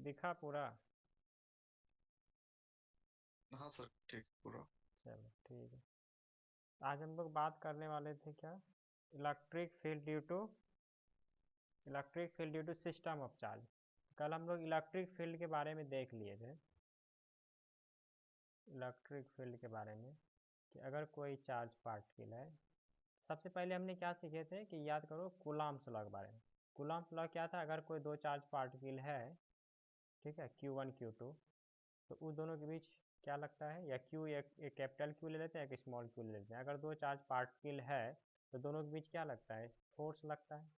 दिखा पूरा? हाँ सर, ठीक पूरा। चलो ठीक है। आज हम लोग बात करने वाले थे क्या? Electric field due to system of charge. कल हम लोग इलेक्ट्रिक फील्ड के बारे में देख लिए थे। इलेक्ट्रिक फील्ड के बारे में कि अगर कोई चार्ज पार्टिकल है, सबसे पहले हमने क्या सीखे थे कि याद करो कूलम्ब्स लॉ के बारे में। कूलम्ब्स लॉ क्या था? अगर कोई दो चार्ज पार्टिकल है, ठीक है, Q1 Q2, तो उस दोनों के बीच क्या लगता है? या क्यू, एक कैपिटल क्यू ले लेते हैं, एक स्मॉल क्यू ले लेते हैं। अगर दो चार्ज पार्टिकल है तो दोनों के बीच क्या लगता है? फोर्स लगता है।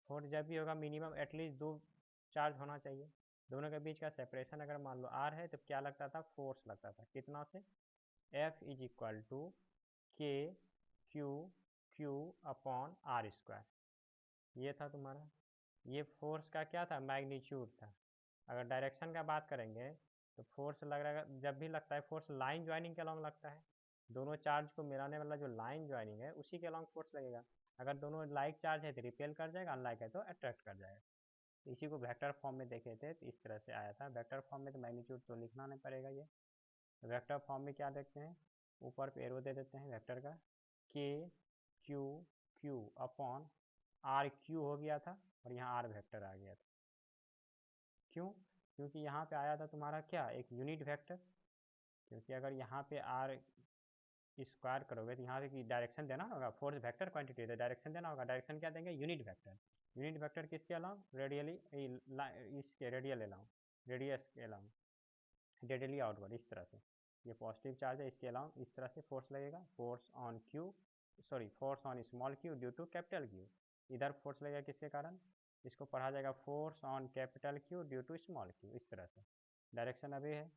फोर्स जब भी होगा मिनिमम एटलीस्ट दो चार्ज होना चाहिए। दोनों के बीच का सेपरेशन अगर मान लो आर है तो क्या लगता था? फोर्स लगता था। कितना से? F is equal to K Q Q upon R square. ये था तुम्हारा। ये फोर्स का क्या था? मैग्नीट्यूड था। अगर डायरेक्शन का बात करेंगे तो फोर्स लग रहा है, जब भी लगता है फोर्स लाइन ज्वाइनिंग के अलॉन्ग लगता है। दोनों चार्ज को मिलाने वाला जो लाइन ज्वाइनिंग है उसी के अलॉन्ग फोर्स लगेगा। अगर दोनों लाइक चार्ज है तो रिपेल कर जाएगा, अनलाइक है तो अट्रैक्ट कर जाएगा। तो इसी को वेक्टर फॉर्म में देखे थे तो इस तरह से आया था। वेक्टर फॉर्म में तो मैग्नीट्यूड तो लिखना नहीं पड़ेगा। ये वेक्टर फॉर्म में क्या देखते हैं? ऊपर पे एरो दे देते हैं वेक्टर का, K Q Q upon R Q हो गया था और यहाँ आर वेक्टर आ गया था। क्यों? क्योंकि यहाँ पे आया था तुम्हारा क्या? एक यूनिट वेक्टर। क्योंकि अगर यहाँ पे आर स्क्वायर करोगे तो यहाँ पे डायरेक्शन देना होगा। फोर्स वेक्टर क्वांटिटी है तो डायरेक्शन देना होगा। डायरेक्शन क्या देंगे? Unit vector. यूनिट वेक्टर किसके अलाउंग? रेडियली, इसके रेडियल अलाउंग, रेडियस के अलाउंग, रेडियली आउटवर्ड, इस तरह से। ये पॉजिटिव चार्ज है, इसके अलाउंग इस तरह से फोर्स लगेगा। Force on Q, sorry, force on small Q due to capital Q. इधर फोर्स लगेगा किसके कारण? इसको पढ़ा जाएगा force on capital Q due to small Q, इस तरह से। डायरेक्शन अभी है,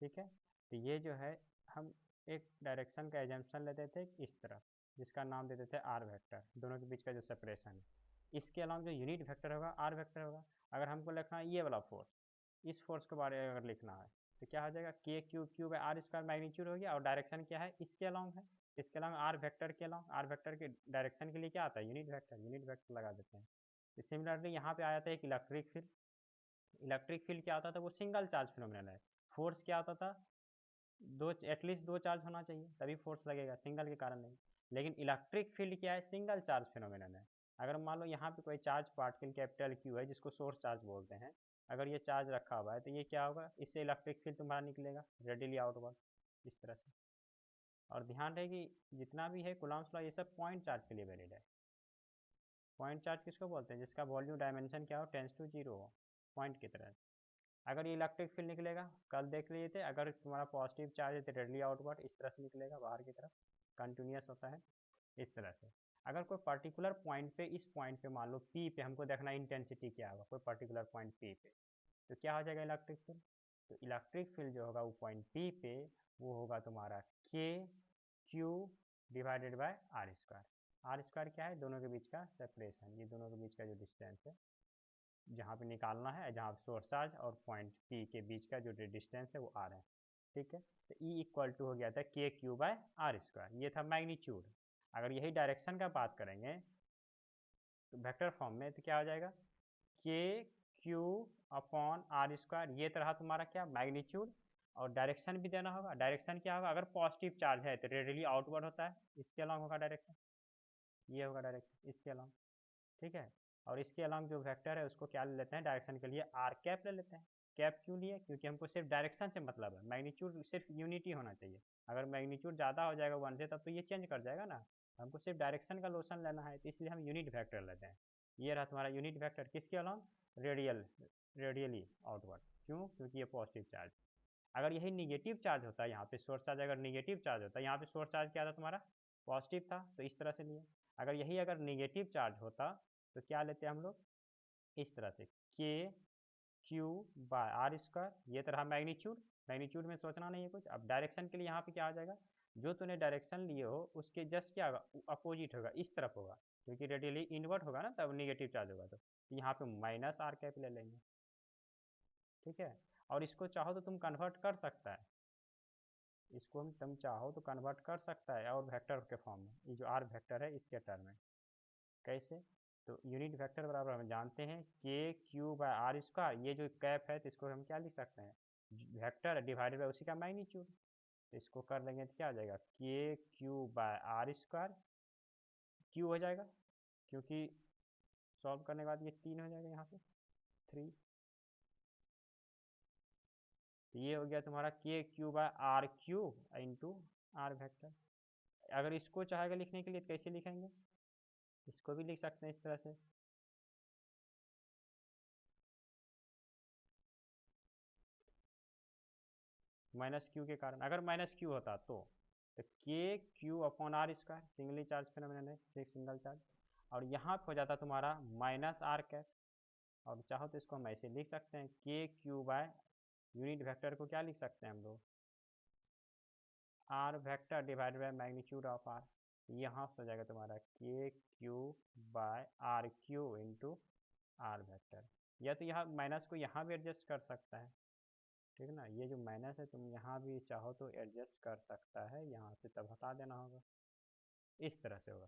ठीक है। तो ये जो है, हम एक डायरेक्शन का एजम्पशन लेते थे इस तरह, जिसका नाम देते थे आर वेक्टर, दोनों के बीच का जो सेपरेशन है। इसके अलावा जो यूनिट वेक्टर होगा आर वेक्टर होगा। अगर हमको लिखना है ये वाला फोर्स, इस फोर्स के बारे में अगर लिखना है तो क्या हो जाएगा? K Q Q by R square magnitude हो गया, और डायरेक्शन क्या है? इसके अलाउंग है। इसके अलावा आर वेक्टर के अलाउंग, आर वेक्टर के डायरेक्शन के लिए क्या आता है? यूनिट वेक्टर, यूनिट वेक्टर लगा देते हैं। सिमिलरली यहाँ पे आया था एक इलेक्ट्रिक फील्ड। इलेक्ट्रिक फील्ड क्या होता था? वो सिंगल चार्ज फिनोमिनल है। फोर्स क्या होता था? दो, एटलीस्ट दो चार्ज होना चाहिए तभी फोर्स लगेगा, सिंगल के कारण नहीं। लेकिन इलेक्ट्रिक फील्ड क्या है? सिंगल चार्ज फिनोमिनन है। अगर मान लो यहाँ पे कोई चार्ज पार्टिकल कैपिटल क्यू है, जिसको सोर्स चार्ज बोलते हैं, अगर ये चार्ज रखा हुआ है तो ये क्या होगा? इससे इलेक्ट्रिक फील्ड तुम्हारा निकलेगा रेडियली आउटवर्ड, इस तरह से। और ध्यान रहे कि जितना भी है कूलम्ब्स लॉ, ये सब पॉइंट चार्ज के लिए वैलिड है। पॉइंट चार्ज किसको बोलते हैं? जिसका वॉल्यूम डायमेंशन क्या हो? टेंस टू जीरो हो, पॉइंट की तरह। अगर ये इलेक्ट्रिक फील्ड निकलेगा, कल देख लिए थे, अगर तुम्हारा पॉजिटिव चार्ज है तो रेडली आउटवर्ड इस तरह से निकलेगा, बाहर की तरफ, कंटिन्यूस होता है इस तरह से। अगर कोई पर्टिकुलर पॉइंट पे, इस पॉइंट पे मान लो पी पे, हमको देखना इंटेंसिटी क्या होगा कोई पर्टिकुलर पॉइंट पी पे, तो क्या हो जाएगा? Electric field. तो इलेक्ट्रिक फील्ड जो होगा वो पॉइंट पी पे, वो होगा तुम्हारा K Q divided by R square. R square क्या है? दोनों के बीच का सेपरेशन, ये दोनों के बीच का जो डिस्टेंस है जहाँ पे निकालना है, जहाँ सोर्स चार्ज और पॉइंट पी के बीच का जो डिस्टेंस है वो आर है, ठीक है। तो ई इक्वल टू हो गया था k Q by R square, ये था मैग्नीट्यूड। अगर यही डायरेक्शन का बात करेंगे तो वेक्टर फॉर्म में तो क्या हो जाएगा? K Q upon R square, ये तरह तुम्हारा क्या? मैग्नीट्यूड। और डायरेक्शन भी देना होगा। डायरेक्शन क्या होगा? अगर पॉजिटिव चार्ज है तो रेडियली आउटवर्ड होता है, इसके अलॉन्ग होगा डायरेक्शन, ये होगा डायरेक्शन इसके अलॉन्ग, ठीक है। और इसके अलॉन्ग जो वेक्टर है उसको क्या ले लेते हैं डायरेक्शन के लिए? आर कैप ले लेते हैं। कैप क्यों लिए? क्योंकि हमको सिर्फ डायरेक्शन से मतलब है, मैग्नीट्यूड सिर्फ यूनिटी होना चाहिए। अगर मैग्नीट्यूड ज़्यादा हो जाएगा वन से तब तो ये चेंज कर जाएगा ना। हमको सिर्फ डायरेक्शन का लोशन लेना है तो इसलिए हम यूनिट वेक्टर लेते हैं। ये रहा तुम्हारा यूनिट वेक्टर, किसके अलॉन्ग? Radially outward. क्यों? क्योंकि ये पॉजिटिव चार्ज। अगर यही निगेटिव चार्ज होता है, यहाँ पे सोर्स चार्ज अगर निगेटिव चार्ज होता है, यहाँ पे सोर्स चार्ज क्या था तुम्हारा? पॉजिटिव था, तो इस तरह से लिए। अगर यही अगर निगेटिव चार्ज होता तो क्या लेते हैं हम लोग? इस तरह से, के क्यू बाय आर स्क्वायर, ये तरह मैग्नीट्यूड। मैग्नीट्यूड में सोचना नहीं है कुछ। अब डायरेक्शन के लिए यहाँ पे क्या आ जाएगा? जो तूने डायरेक्शन लिए हो उसके जस्ट क्या होगा? अपोजिट होगा, इस तरफ होगा, क्योंकि रेडियली इनवर्ट होगा ना तब निगेटिव चार्ज होगा। तो यहाँ पे माइनस आर कैप ले लेंगे, ठीक है। और इसको चाहो तो तुम कन्वर्ट कर सकता है, इसको हम तुम चाहो तो कन्वर्ट कर सकता है और वेक्टर के फॉर्म में, ये जो आर वेक्टर है इसके टर्म में। कैसे? तो यूनिट वेक्टर बराबर हम जानते हैं के क्यू बाय आर स्क्वायर, ये जो कैप है तो इसको हम क्या लिख सकते हैं, वेक्टर डिवाइडेड बाय उसी का मैग्नीट्यूड। तो इसको कर लेंगे तो क्या आ जाएगा, K Q by R square, Q हो जाएगा क्योंकि सॉल्व करने के बाद ये 3 हो जाएगा यहाँ पे 3। तो ये हो गया तुम्हारा K Q by R cube into R vector. अगर इसको चाहेगा लिखने के लिए तो कैसे लिखेंगे, इसको भी लिख सकते हैं इस तरह से, माइनस क्यू के कारण। अगर माइनस क्यू होता तो K Q upon R square, singly charge phenomenon है, सिंगल चार्ज, और यहाँ पे हो जाता तुम्हारा माइनस आर कैप। और चाहो तो इसको हम ऐसे लिख सकते हैं, के क्यू बाय यूनिट वेक्टर को क्या लिख सकते हैं हम लोग, R vector divided by magnitude of R. यहाँ हो जाएगा तुम्हारा K Q by R Q into R vector. या तो यहाँ माइनस को यहाँ भी एडजस्ट कर सकता है, ठीक है ना, ये जो माइनस है तुम यहाँ भी चाहो तो एडजस्ट कर सकता है, यहाँ से तब हटा देना होगा, इस तरह से होगा।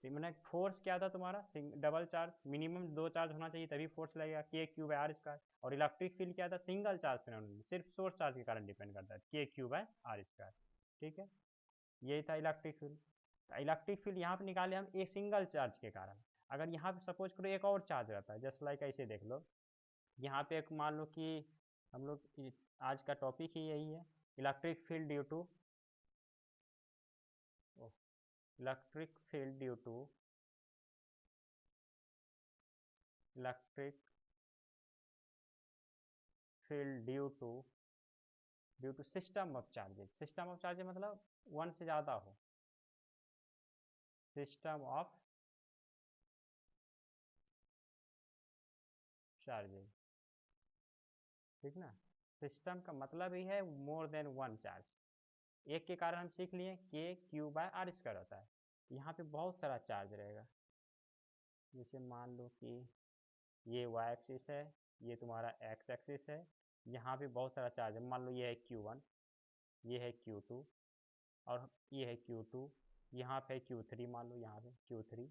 तो मैंने फोर्स क्या था तुम्हारा, डबल चार्ज, मिनिमम 2 चार्ज होना चाहिए तभी फोर्स लगेगा, के क्यू बाय आर स्क्वायर। और इलेक्ट्रिक फील्ड क्या था, सिंगल चार्ज फिनोमिनन, सिर्फ सोर्स चार्ज के कारण डिपेंड करता है, के क्यू बाय आर स्क्वायर। ठीक है, यही था इलेक्ट्रिक फील्ड। इलेक्ट्रिक फील्ड यहाँ पे निकाले हम एक सिंगल चार्ज के कारण। अगर यहाँ पे सपोज करो एक और चार्ज रहता है, जस्ट लाइक ऐसे देख लो, यहाँ पे एक मान लो कि हम लोग आज का टॉपिक ही यही है, electric field due to electric field due to electric field due to system of charges. System of charges मतलब 1 से ज़्यादा हो, सिस्टम ऑफ चार्जेज, ठीक ना। सिस्टम का मतलब ही है मोर देन 1 चार्ज। एक के कारण हम सीख लिए के क्यू बाय आर स्क्वायर होता है, यहाँ पे बहुत सारा चार्ज रहेगा। जैसे मान लो कि ये वाई एक्सिस है, ये तुम्हारा एक्स एक्सिस है, यहाँ पे बहुत सारा चार्ज है। मान लो ये है Q1, ये है Q2, और ये है Q2, यहाँ पे Q3, मान लो यहाँ पे Q3,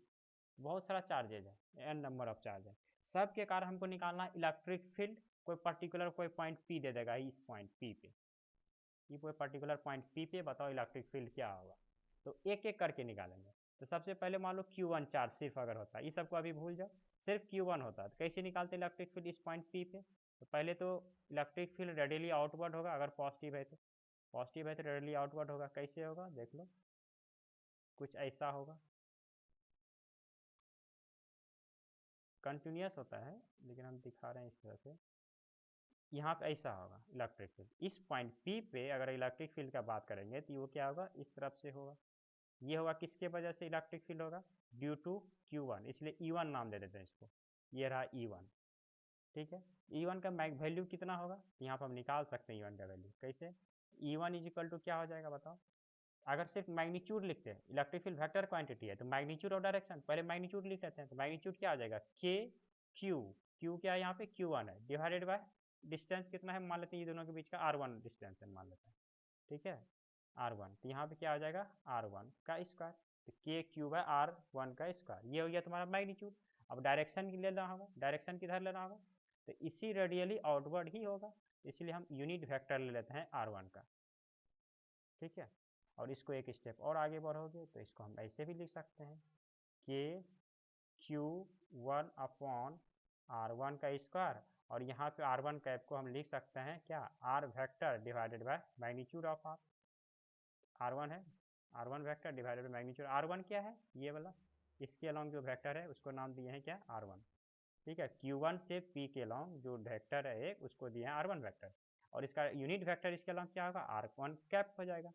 बहुत सारा चार्जेज है, n नंबर ऑफ चार्ज है। सब के कारण हमको निकालना है इलेक्ट्रिक फील्ड। कोई पर्टिकुलर कोई पॉइंट P दे देगा, इस पॉइंट P पे, ये कोई पर्टिकुलर पॉइंट P पे बताओ इलेक्ट्रिक फील्ड क्या होगा। तो एक एक करके निकालेंगे। तो सबसे पहले मान लो Q1 चार्ज सिर्फ अगर होता है, ये सबको अभी भूल जाओ, सिर्फ Q1 होता है तो कैसे निकालते इलेक्ट्रिक फील्ड इस पॉइंट P पे। तो पहले तो इलेक्ट्रिक फील्ड रेडियली आउटवर्ड होगा, अगर पॉजिटिव है तो, पॉजिटिव है तो रेडियली आउटवर्ड होगा। कैसे होगा देख लो, कुछ ऐसा होगा, कंटिन्यूस होता है लेकिन हम दिखा रहे हैं इस तरह से। यहाँ पे ऐसा होगा इलेक्ट्रिक फील्ड, इस पॉइंट P पे अगर इलेक्ट्रिक फील्ड का बात करेंगे तो वो क्या होगा, इस तरफ से होगा। ये होगा किसके वजह से इलेक्ट्रिक फील्ड होगा, ड्यू टू Q1, इसलिए E1 नाम दे देते हैं इसको, ये रहा E1। ठीक है, E1 का वैल्यू कितना होगा, यहाँ पर हम निकाल सकते हैं E1 का वैल्यू। कैसे, E1 इज इक्वल टू क्या हो जाएगा बताओ। अगर सिर्फ मैग्नीट्यूड लिखते हैं, इलेक्ट्रिक फील्ड वेक्टर क्वांटिटी है तो मैग्नीट्यूड और डायरेक्शन, पहले मैग्नीट्यूड लिख लेते हैं। तो मैग्नीट्यूड क्या आ जाएगा, के क्यू, क्यू क्या है यहाँ पे Q1 है, डिवाइडेड बाय डिस्टेंस कितना है, मान लेते हैं ये दोनों के बीच का R1 डिस्टेंस है मान लेते हैं, ठीक है, R1। तो यहाँ पे क्या आ जाएगा, R1 का स्क्वायर, तो के क्यू बाय R1 का स्क्वायर, ये हो गया तुम्हारा मैग्नीट्यूड। अब डायरेक्शन की लेना होगा, डायरेक्शन किधर लेना होगा, तो इसी रेडियली आउटवर्ड ही होगा, इसलिए हम यूनिट वेक्टर ले लेते हैं R1 का, ठीक है। और इसको एक स्टेप और आगे बढ़ोगे तो इसको हम ऐसे भी लिख सकते हैं, के Q1 अपॉन R1 का स्क्वायर, और यहाँ पे R1 कैप को हम लिख सकते हैं क्या, R vector divided by magnitude of R। R1 है, R1 vector divided by magnitude. R1 क्या है, ये वाला, इसके अलॉन्ग जो वेक्टर है उसको नाम दिए हैं क्या, R1। ठीक है, Q1 से P के अलॉन्ग जो वेक्टर है एक, उसको दिए हैं R1 वेक्टर, और इसका यूनिट वेक्टर इसके अलॉन्ग क्या होगा, R1 कैप हो जाएगा,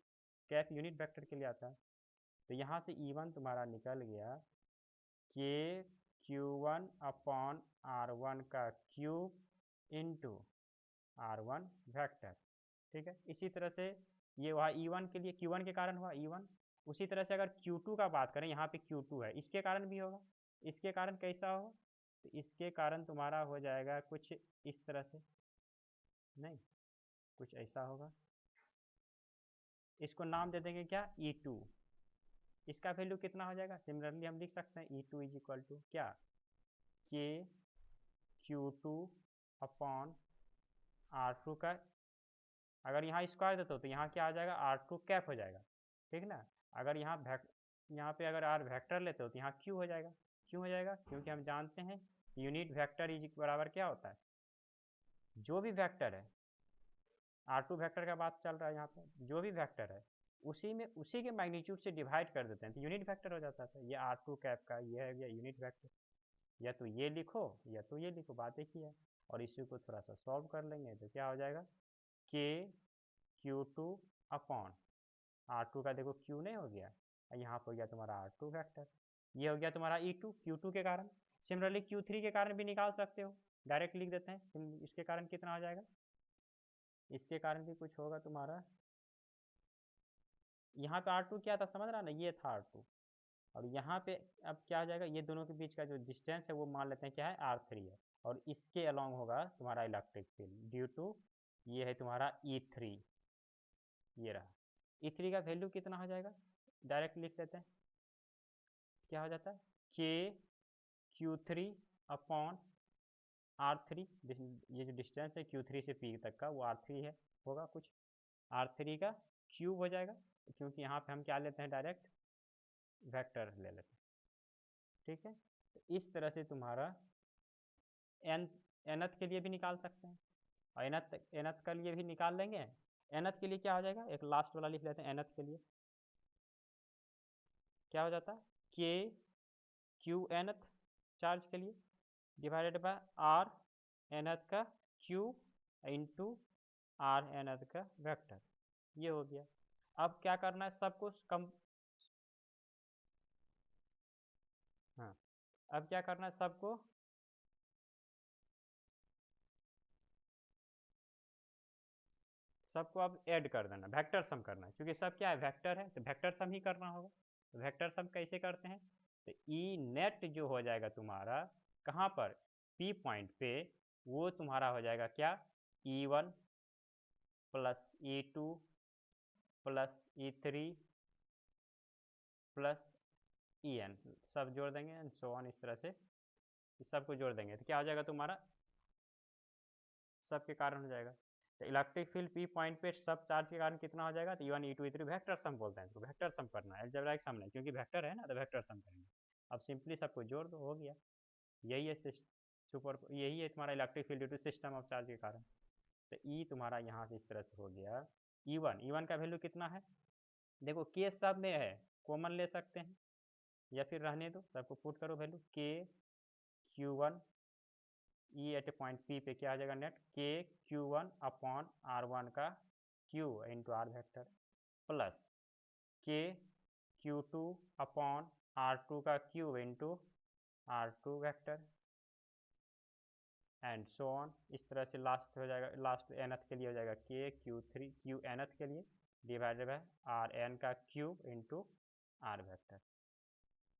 कैप यूनिट वेक्टर के लिए आता है। तो यहाँ से E1 तुम्हारा निकल गया के Q1 अपॉन R1 का क्यूब इंटू R1 वेक्टर, ठीक है। इसी तरह से ये हुआ E1 के लिए, Q1 के कारण हुआ E1। उसी तरह से अगर Q2 का बात करें, यहाँ पे Q2 है, इसके कारण भी होगा। इसके कारण कैसा होगा, तो इसके कारण तुम्हारा हो जाएगा कुछ इस तरह से, नहीं कुछ ऐसा होगा, इसको नाम दे देंगे क्या, E2, इसका वैल्यू कितना हो जाएगा? सिमिलरली हम लिख सकते हैं E2 इज इक्वल टू क्या, के Q2 अपॉन R2 का, अगर यहाँ स्क्वायर देते हो तो यहाँ क्या आ जाएगा, R2 कैप हो जाएगा, ठीक ना। अगर यहाँ पे अगर R वेक्टर लेते हो तो यहाँ Q हो जाएगा। क्यों हो जाएगा? क्योंकि हम जानते हैं यूनिट वेक्टर इज बराबर क्या होता है, जो भी वेक्टर है, R2 वेक्टर का बात चल रहा है यहाँ पे, जो भी वेक्टर है उसी के मैग्नीट्यूड से डिवाइड कर देते हैं तो यूनिट वेक्टर हो जाता है। ये R2 कैप का ये है यूनिट वेक्टर, या तो ये लिखो या तो ये लिखो, बात एक ही है। और इसी को थोड़ा सा सॉल्व कर लेंगे तो क्या हो जाएगा, के Q2 अपॉन R2 का देखो Q नहीं हो गया, यहाँ पर हो गया तुम्हारा R2 वेक्टर, ये हो गया तुम्हारा E2 Q2 के कारण। सिमिलरली Q3 के कारण भी निकाल सकते हो, डायरेक्ट लिख देते हैं। इसके कारण कितना हो जाएगा, इसके कारण भी कुछ होगा तुम्हारा, यहाँ पे R2 क्या था समझ रहा ना, ये था R2, और यहाँ पे अब क्या हो जाएगा, ये दोनों के बीच का जो डिस्टेंस है वो मान लेते हैं क्या है, R3 है, और इसके अलॉन्ग होगा तुम्हारा इलेक्ट्रिक फील्ड ड्यू टू, ये है तुम्हारा E3, ये रहा। E3 का वैल्यू कितना हो जाएगा, डायरेक्ट लिख लेते हैं, क्या हो जाता है, के Q3 अपॉन R3, ये जो डिस्टेंस है Q3 से P तक का वो R3 है, होगा कुछ, R3 का क्यूब हो जाएगा, क्योंकि यहाँ पे हम क्या लेते हैं, डायरेक्ट वेक्टर ले लेते हैं, ठीक है। तो इस तरह से तुम्हारा nth के लिए भी निकाल सकते हैं, और nth के लिए भी निकाल लेंगे। nth के लिए क्या हो जाएगा, एक लास्ट वाला लिख लेते हैं, nth के लिए क्या हो जाता है, के क्यू nth चार्ज के लिए डिवाइडेड बाय आर nth का क्यू इंटू आर nth का वेक्टर, ये हो गया। अब क्या करना है, सबको कम, हाँ अब क्या करना है, सबको अब ऐड कर देना, वेक्टर सम करना है, क्योंकि सब क्या है, वेक्टर है, तो वेक्टर सम ही करना होगा। तो वेक्टर सम कैसे करते हैं, तो ई नेट जो हो जाएगा तुम्हारा कहाँ पर, पी पॉइंट पे, वो तुम्हारा हो जाएगा क्या, E1 plus E2 plus E3 plus En, सब जोड़ देंगे एंड सो ऑन, इस तरह से इस सबको जोड़ देंगे तो क्या हो जाएगा तुम्हारा, सब के कारण हो जाएगा। तो इलेक्ट्रिक फील्ड पी पॉइंट पे सब चार्ज के कारण कितना हो जाएगा, तो E1 E2 E3 vector sum बोलते हैं इसको, वेक्टर सम करना है, अलजेब्राइक सम नहीं, क्योंकि वेक्टर है ना तो वेक्टर सम करेंगे। अब सिंपली सबको जोड़ दो, हो गया। यही है यही है तुम्हारा electric field due to system of charge के कारण। तो ई तुम्हारा यहाँ से इस तरह से हो गया, E1 का वैल्यू कितना है, देखो के सब में है, कॉमन ले सकते हैं या फिर रहने दो, सबको पुट करो वैल्यू, के Q1 E eight a point P पे क्या आ जाएगा, नेट के Q1 अपॉन R1 का Q into R vector plus K Q2 upon R2 का Q into R2 vector and so on, इस तरह से लास्ट हो जाएगा, लास्ट nth के लिए हो जाएगा के Q nth के लिए डिवाइडेड बाय आर एन का क्यूब इंटू आर वेक्टर।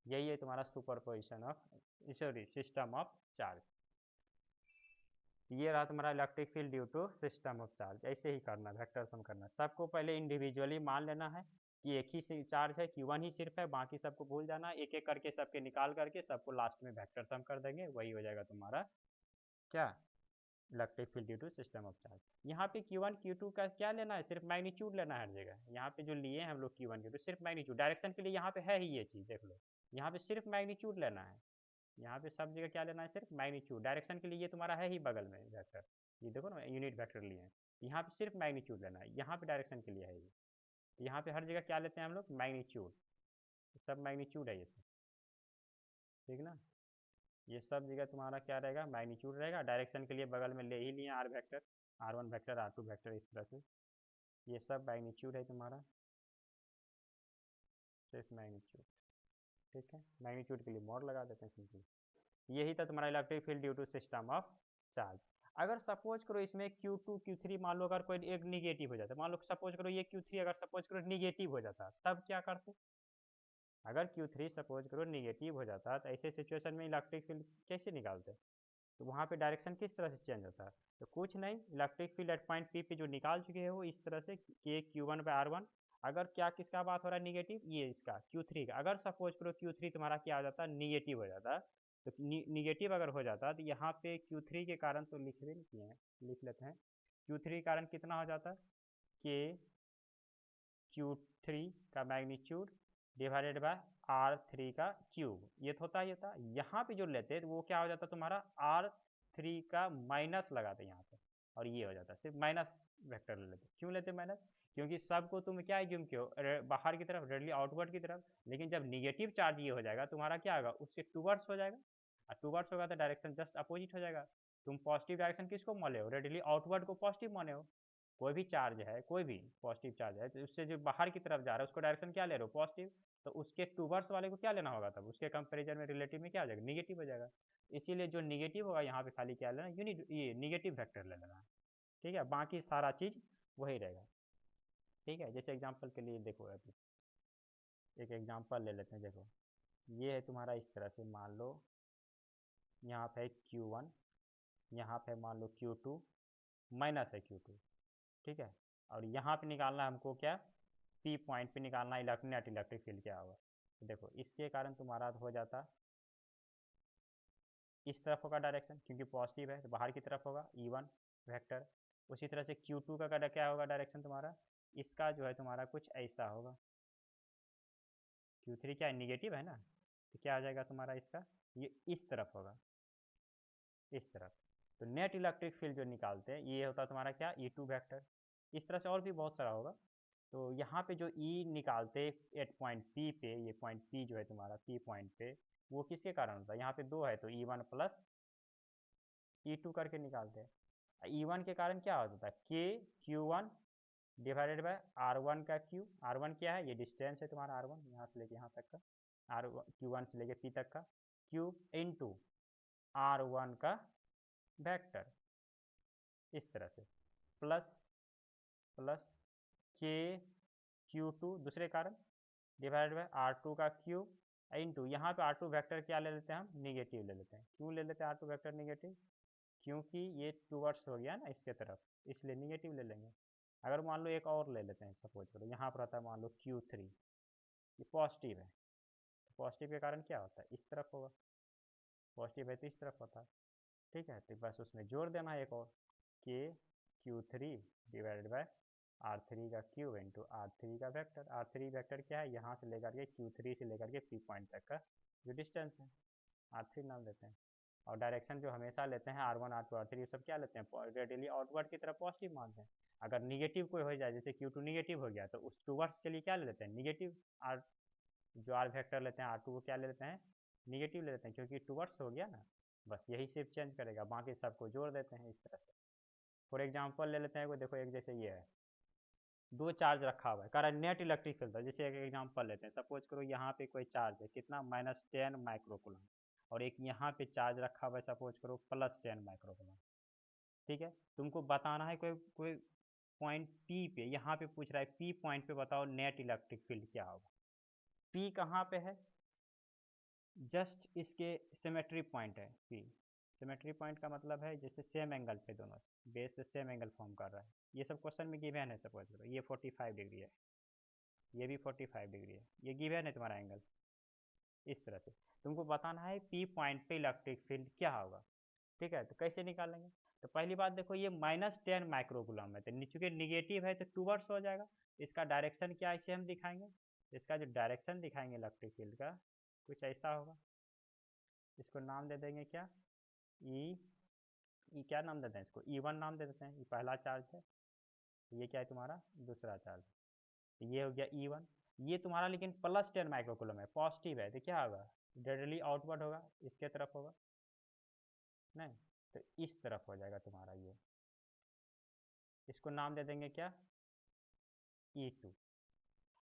यही है तुम्हारा superposition of, sorry, system of charge. ये रहा तुम्हारा electric field due to system of charge. ऐसे ही करना, वेक्टर सम करना, सबको पहले इंडिविजुअली मान लेना है कि एक ही चार्ज है, Q1 ही सिर्फ है, बाकी सबको भूल जाना, एक एक करके सबके निकाल करके सबको लास्ट में वेक्टर सम कर देंगे, वही हो जाएगा तुम्हारा क्या, electric field due to system of charge. यहाँ पे Q1 Q2 का क्या लेना है, सिर्फ मैग्नीट्यूड लेना है हर जगह। यहाँ पे जो लिए हैं हम लोग Q1 Q2 सिर्फ मैग्नीट्यूड, डायरेक्शन के लिए यहाँ पे है ही ये चीज़, देख लो यहाँ पे सिर्फ मैग्नीट्यूड लेना है, यहाँ पे सब जगह क्या लेना है, सिर्फ मैग्नीट्यूड। डायरेक्शन के लिए ये तुम्हारा है ही बगल में वेक्टर, ये देखो ना यूनिट वेक्टर लिए हैं, यहाँ पे सिर्फ मैग्नीट्यूड लेना है, यहाँ पे डायरेक्शन के लिए है ये, यहाँ पे हर जगह क्या लेते हैं हम लोग, मैग्नीट्यूड, सब मैग्नीट्यूड है ये सब, ठीक ना। ये सब जगह तुम्हारा क्या रहेगा, मैग्नीट्यूड रहेगा। डायरेक्शन के लिए बगल में ले ही लिए are vector, R1 vector R2 vector, इस तरह से ये सब मैग्नीट्यूड है तुम्हारा, सिर्फ मैग्नीट्यूड, ठीक है। मैग्नीट्यूड के लिए मॉड लगा देते हैं सिंपली। यही था तुम्हारा electric field due to system of charge. अगर सपोज करो इसमें Q2 Q3 मान लो अगर कोई एक निगेटिव हो जाता, मान लो सपोज करो ये Q3 अगर सपोज करो निगेटिव हो जाता, तब क्या करते, अगर Q3 सपोज करो निगेटिव हो जाता तो ऐसे सिचुएशन में इलेक्ट्रिक फील्ड कैसे निकालते, तो वहाँ पे डायरेक्शन किस तरह से चेंज होता है, तो कुछ नहीं, electric field at point P पे जो निकाल चुके हैं वो इस तरह से के Q1 बाय R1 अगर क्या किसका बात हो रहा है निगेटिव, ये इसका Q3 का, अगर सपोज करो Q3 तुम्हारा क्या हो जाता है, निगेटिव हो जाता, तो निगेटिव अगर हो जाता तो यहाँ पे Q3 के कारण तो लिख भी नहीं किए हैं, लिख लेते हैं। Q3 के कारण कितना हो जाता कि Q3 का मैग्नीट्यूड डिवाइडेड बाय R3 का क्यूब, ये तो होता ही होता। यहाँ पे जो लेते तो वो क्या हो जाता तुम्हारा R3 का माइनस लगाते यहाँ पे, और ये हो जाता, सिर्फ माइनस वेक्टर ले लेते। क्यों लेते माइनस? क्योंकि सबको तुम क्या एज्यूम किया बाहर की तरफ, रेडली आउटवर्ड की तरफ, लेकिन जब निगेटिव चार्ज ये हो जाएगा तुम्हारा क्या होगा, उससे टूवर्ड्स हो जाएगा, और टूवर्ड्स होगा तो डायरेक्शन जस्ट अपोजिट हो जाएगा। तुम पॉजिटिव डायरेक्शन किसको माने हो, रेडली आउटवर्ड को पॉजिटिव माने हो। कोई भी चार्ज है, कोई भी पॉजिटिव चार्ज है, तो उससे जो बाहर की तरफ जा रहा है उसको डायरेक्शन क्या ले रहे हो, पॉजिटिव, तो उसके टूवर्ड्स वाले को क्या लेना होगा, तब उसके कंपेरिजन में रिलेटिव में क्या हो जाएगा, निगेटिव हो जाएगा। इसीलिए जो निगेटिव होगा यहाँ पे खाली क्या लेना, यूनिट ये निगेटिव वेक्टर ले लेना, ठीक है, बाकी सारा चीज़ वही रहेगा। ठीक है, जैसे एग्जाम्पल के लिए देखो, अभी एक एग्जाम्पल ले लेते हैं। देखो ये है तुम्हारा इस तरह से, मान लो यहाँ पे Q1, यहाँ पे मान लो Q2, माइनस है Q2, ठीक है, और यहाँ पे निकालना है हमको क्या, P पॉइंट पे निकालना नेट इलेक्ट्रिक फील्ड क्या होगा। तो देखो इसके कारण तुम्हारा हो जाता इस तरफ होगा डायरेक्शन, क्योंकि पॉजिटिव है तो बाहर की तरफ होगा E1 वेक्टर। उसी तरह से Q2 का क्या होगा डायरेक्शन तुम्हारा, इसका जो है तुम्हारा कुछ ऐसा होगा। Q3 क्या है, निगेटिव है ना, तो क्या आ जाएगा तुम्हारा इसका, ये इस तरफ होगा, इस तरफ। तो नेट इलेक्ट्रिक फील्ड जो निकालते हैं ये होता है तुम्हारा क्या, E2 वेक्टर। इस तरह से और भी बहुत सारा होगा। तो यहाँ पे जो E निकालते एट पॉइंट P पे, ये पॉइंट P जो है तुम्हारा P पॉइंट पे, वो किसके कारण होता है, यहाँ पे दो है तो E1 प्लस E2 करके निकालते हैं। E1 के कारण क्या होता है, K Q1 divided by R1 का Q। R1 क्या है, ये डिस्टेंस है तुम्हारा R1, यहाँ से लेके यहाँ तक का, Q1 से लेके P तक का क्यूब, इंटू R1 का वेक्टर, इस तरह से, प्लस प्लस K Q2 दूसरे कारण डिवाइडेड बाय R2 का क्यूब, इंटू यहाँ पे R2 वेक्टर क्या ले लेते हैं हम, निगेटिव ले लेते हैं। क्यों ले लेते हैं R2 वेक्टर निगेटिव, क्योंकि ये टूवर्ड्स हो गया ना इसके तरफ, इसलिए निगेटिव ले लेंगे। अगर मान लो एक और ले लेते हैं, सपोज करो यहाँ पर आता है मान लो Q3, ये पॉजिटिव है, तो पॉजिटिव के कारण क्या होता है, इस तरफ होगा, पॉजिटिव है तो इस तरफ होता है, ठीक है। तो बस उसमें जोड़ देना है एक और, K Q3 divided by R3 का क्यूब इंटू R3 का वेक्टर। R3 वेक्टर क्या है, यहाँ से लेकर के Q3 से लेकर के P पॉइंट तक का जो डिस्टेंस है, R3 नाम देते हैं। और डायरेक्शन जो हमेशा लेते हैं R1 R2 R3 ये सब क्या लेते हैं, रेडियली आउटवर्ड की तरफ पॉजिटिव मानते हैं। अगर निगेटिव कोई हो जाए, जैसे Q2 निगेटिव हो गया, तो उस टूवर्ड्स के लिए क्या ले लेते हैं, निगेटिव R, जो R वेक्टर लेते हैं R2 को क्या ले लेते हैं, निगेटिव ले लेते हैं, क्योंकि टूवर्ड्स हो गया ना, बस यही सिर्फ चेंज करेगा, बाकी सबको जोड़ देते हैं इस तरह से। फॉर एग्जाम्पल ले लेते हैं कोई, देखो एक जैसे ये है, दो चार्ज रखा हुआ है, कह रहा है नेट इलेक्ट्रिक फील्ड, जैसे एक एग्जांपल लेते हैं, सपोज करो यहाँ पे कोई चार्ज है कितना, -10 माइक्रोकूलम, और एक यहाँ पे चार्ज रखा हुआ है सपोज करो +10 माइक्रोकूलम, ठीक है। तुमको बताना है कोई कोई पॉइंट P पे, यहाँ पे पूछ रहा है P पॉइंट पे बताओ नेट इलेक्ट्रिक फील्ड क्या होगा। P कहाँ पे है, जस्ट इसके सिमेट्री पॉइंट है P। सिमेट्री पॉइंट का मतलब है जैसे सेम एंगल पे, दोनों बेस से सेम एंगल फॉर्म कर रहा है। ये सब क्वेश्चन में गिवन है, सपोज करो ये 45 डिग्री है, ये भी 45 डिग्री है, ये गिवन है तुम्हारा एंगल। इस तरह से तुमको बताना है P पॉइंट पे इलेक्ट्रिक फील्ड क्या होगा, ठीक है। तो कैसे निकालेंगे, तो पहली बात देखो ये -10 माइक्रोकूलम है, तो चूंकि निगेटिव है तो टूवर्ड्स हो जाएगा। इसका डायरेक्शन क्या इसे हम दिखाएंगे, इसका जो डायरेक्शन दिखाएंगे इलेक्ट्रिक फील्ड का कुछ ऐसा होगा। इसको नाम दे देंगे क्या, ई क्या नाम देते हैं इसको, E1 नाम दे देते हैं, ये पहला चार्ज है, ये क्या है तुम्हारा दूसरा चार्ज, ये हो गया E1। ये तुम्हारा लेकिन +10 माइक्रोकूलम है, पॉजिटिव है, तो क्या होगा, डायरेक्टली आउटवर्ड होगा, इसके तरफ होगा नहीं, तो इस तरफ हो जाएगा तुम्हारा ये, इसको नाम दे देंगे क्या, E2।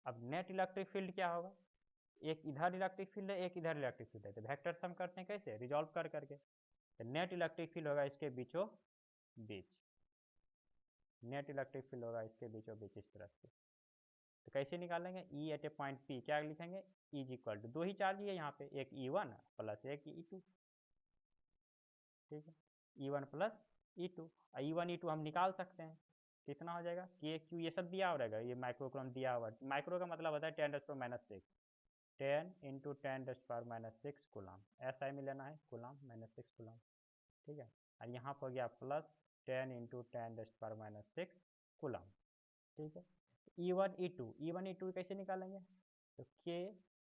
अब नेट इलेक्ट्रिक फील्ड क्या होगा, एक इधर इलेक्ट्रिक फील्ड है, एक इधर इलेक्ट्रिक फील्ड है, तो वेक्टर सम करते हैं कैसे, रिजॉल्व कर करके, तो नेट इलेक्ट्रिक फील्ड होगा इसके बीचों बीच, नेट इलेक्ट्रिक फील्ड होगा इसके बीचों बीच इस तरह से। तो कैसे निकालेंगे, E eight a point P क्या लिखेंगे, E इज इक्वल टू, दो ही चार्ज ही है यहाँ पे, एक E1 प्लस एक E2, ठीक है, E1 plus E2। E1 E2 हम निकाल सकते हैं, कितना हो जाएगा के क्यू, ये सब दिया हो रहेगा, ये माइक्रोकूलम दिया हुआ, माइक्रो का मतलब होता है 10⁻⁻6, 10 × 10⁻⁻6 कूलम, SI में लेना है कूलम -6 कूलम, ठीक है। और यहाँ पर हो गया प्लस 10 × 10⁻⁻6 कूलम, ठीक है। E1 E2 कैसे निकालेंगे, तो के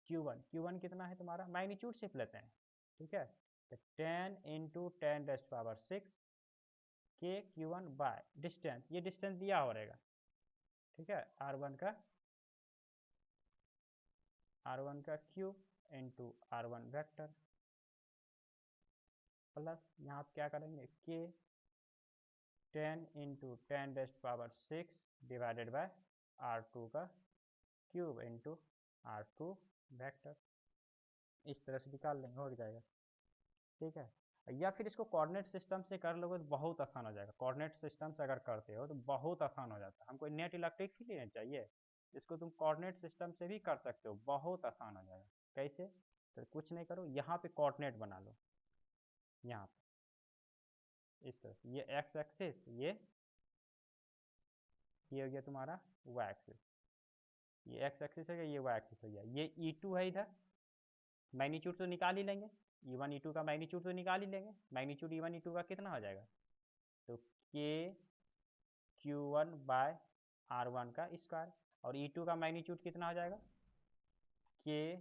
Q1 कितना है तुम्हारा, मैग्नीट्यूड शिफ्ट लेते हैं, ठीक है। तो 10 × 10⁻6 के Q1 बाय डिस्टेंस, ये डिस्टेंस दिया हो रहेगा, ठीक है, R1 का cube into R1 vector plus यहाँ आप क्या करेंगे के 10 × 10⁻6 डिवाइडेड बाय R2 का क्यूब इंटू R2 वेक्टर, इस तरह से निकाल लेंगे, हो जाएगा, ठीक है। या फिर इसको कोऑर्डिनेट सिस्टम से कर लोगे तो बहुत आसान हो जाएगा, कोऑर्डिनेट सिस्टम से अगर करते हो तो बहुत आसान हो जाता है। हमको नेट इलेक्ट्रिक फील्ड लेना चाहिए, इसको तुम कोऑर्डिनेट सिस्टम से भी कर सकते हो, बहुत आसान हो जाएगा। कैसे, तो कुछ नहीं करो, यहाँ पे कोऑर्डिनेट बना लो, यहाँ पे इस तरह से, ये एक्स एक्सिस, ये हो गया तुम्हारा वाई एक्सिस, ये एक्स एक्सिस हो गया, ये वाई एक्सिस हो गया, ये E2 है, इधर मैग्नीट्यूड तो निकाल ही लेंगे, E1 E2 का मैग्नीट्यूड तो निकाल ही लेंगे, मैग्नीट्यूड E1 E2 का कितना हो जाएगा, तो के Q1 बाय R1 का स्क्वायर, और E2 का मैग्नीट्यूड कितना हो जाएगा, के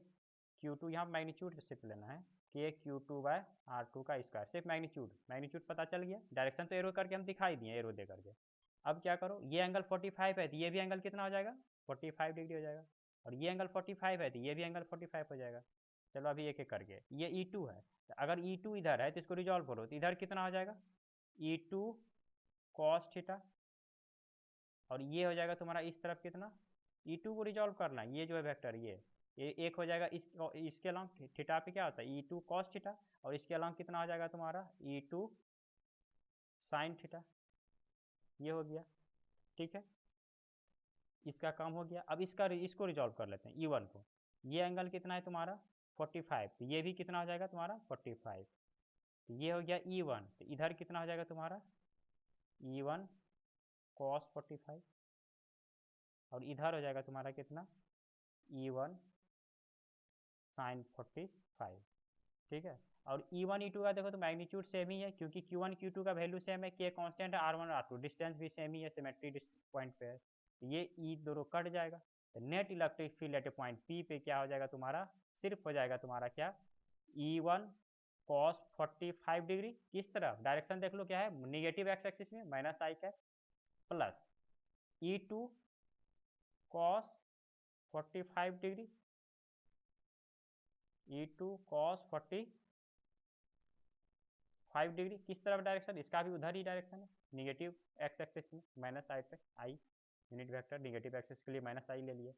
Q2, यहाँ मैग्नीट्यूड सिर्फ लेना है, के Q2 बाय R2 का स्क्वायर, सिर्फ मैग्नीट्यूड पता चल गया, डायरेक्शन तो एरो करके हम दिखाई दिए, एरो दे करके। अब क्या करो, ये एंगल 45 है तो ये भी एंगल कितना हो जाएगा, 45 डिग्री हो जाएगा, और ये एंगल 45 है तो ये भी एंगल 45 हो जाएगा। चलो अभी एक एक करके, ये E2 है, तो अगर E2 इधर है तो इसको रिजॉल्व करो, तो इधर कितना हो जाएगा, E2 cos थीटा, और ये हो जाएगा तुम्हारा इस तरफ कितना, E2 को रिजॉल्व करना, ये जो है वेक्टर, ये एक हो जाएगा, इसके अलॉन्ग थीटा पे क्या होता है E2 cos थीटा, और इसके अलॉन्ग कितना हो जाएगा तुम्हारा E2 sin थीटा, ये हो गया, ठीक है, इसका काम हो गया। अब इसको रिजॉल्व कर लेते हैं E1 को, ये एंगल कितना है तुम्हारा 45, तो ये भी कितना हो जाएगा तुम्हारा 45, तो ये हो गया E1, तो इधर कितना हो जाएगा तुम्हारा E1 cos 45, और इधर हो जाएगा तुम्हारा कितना E1 sin 45, ठीक है। और E1 E2 का देखो तो मैग्नीट्यूड सेम ही है, क्योंकि Q1 Q2 का वैल्यू सेम है, के कांस्टेंट है, R1 R2 डिस्टेंस भी सेम ही है, सिमेट्री पॉइंट पे है, ये E दोनों कट जाएगा, तो net electric field at a point P पे क्या हो जाएगा तुम्हारा, सिर्फ हो जाएगा तुम्हारा क्या E1 cos 45 डिग्री, किस तरफ डायरेक्शन देख लो क्या है, निगेटिव एक्स एक्सिस में -i cap, plus E2 cos 45 degree, E2 cos 45 degree, किस तरफ डायरेक्शन, इसका भी उधर ही डायरेक्शन है, निगेटिव एक्स एक्सिस में -i पे, i unit vector negative axis के लिए -i ले लिए।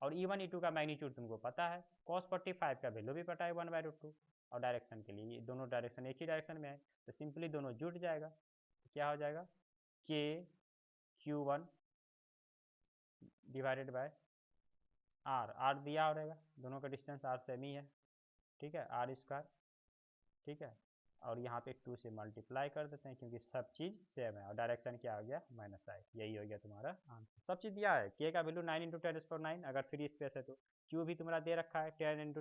और E1 E2 का मैग्नीट्यूड तुमको पता है, cos 45 का वैल्यू भी पता है 1/√2, और डायरेक्शन के लिए ये दोनों डायरेक्शन एक ही डायरेक्शन में है, तो सिंपली दोनों जुट जाएगा, तो क्या हो जाएगा के Q1 डिवाइडेड बाय R दिया हो रहेगा, दोनों का डिस्टेंस R सेम ही है, ठीक है, R स्क्वायर, ठीक है, और यहाँ पे 2 से मल्टीप्लाई कर देते हैं क्योंकि सब चीज़ सेम है, और डायरेक्शन क्या आ गया -i, यही हो गया तुम्हारा आंसर। सब चीज़ दिया है, के का वैल्यू 9 × 10⁻9, अगर फ्री स्पेस है तो क्यू भी तुम्हारा दे रखा है 10 ×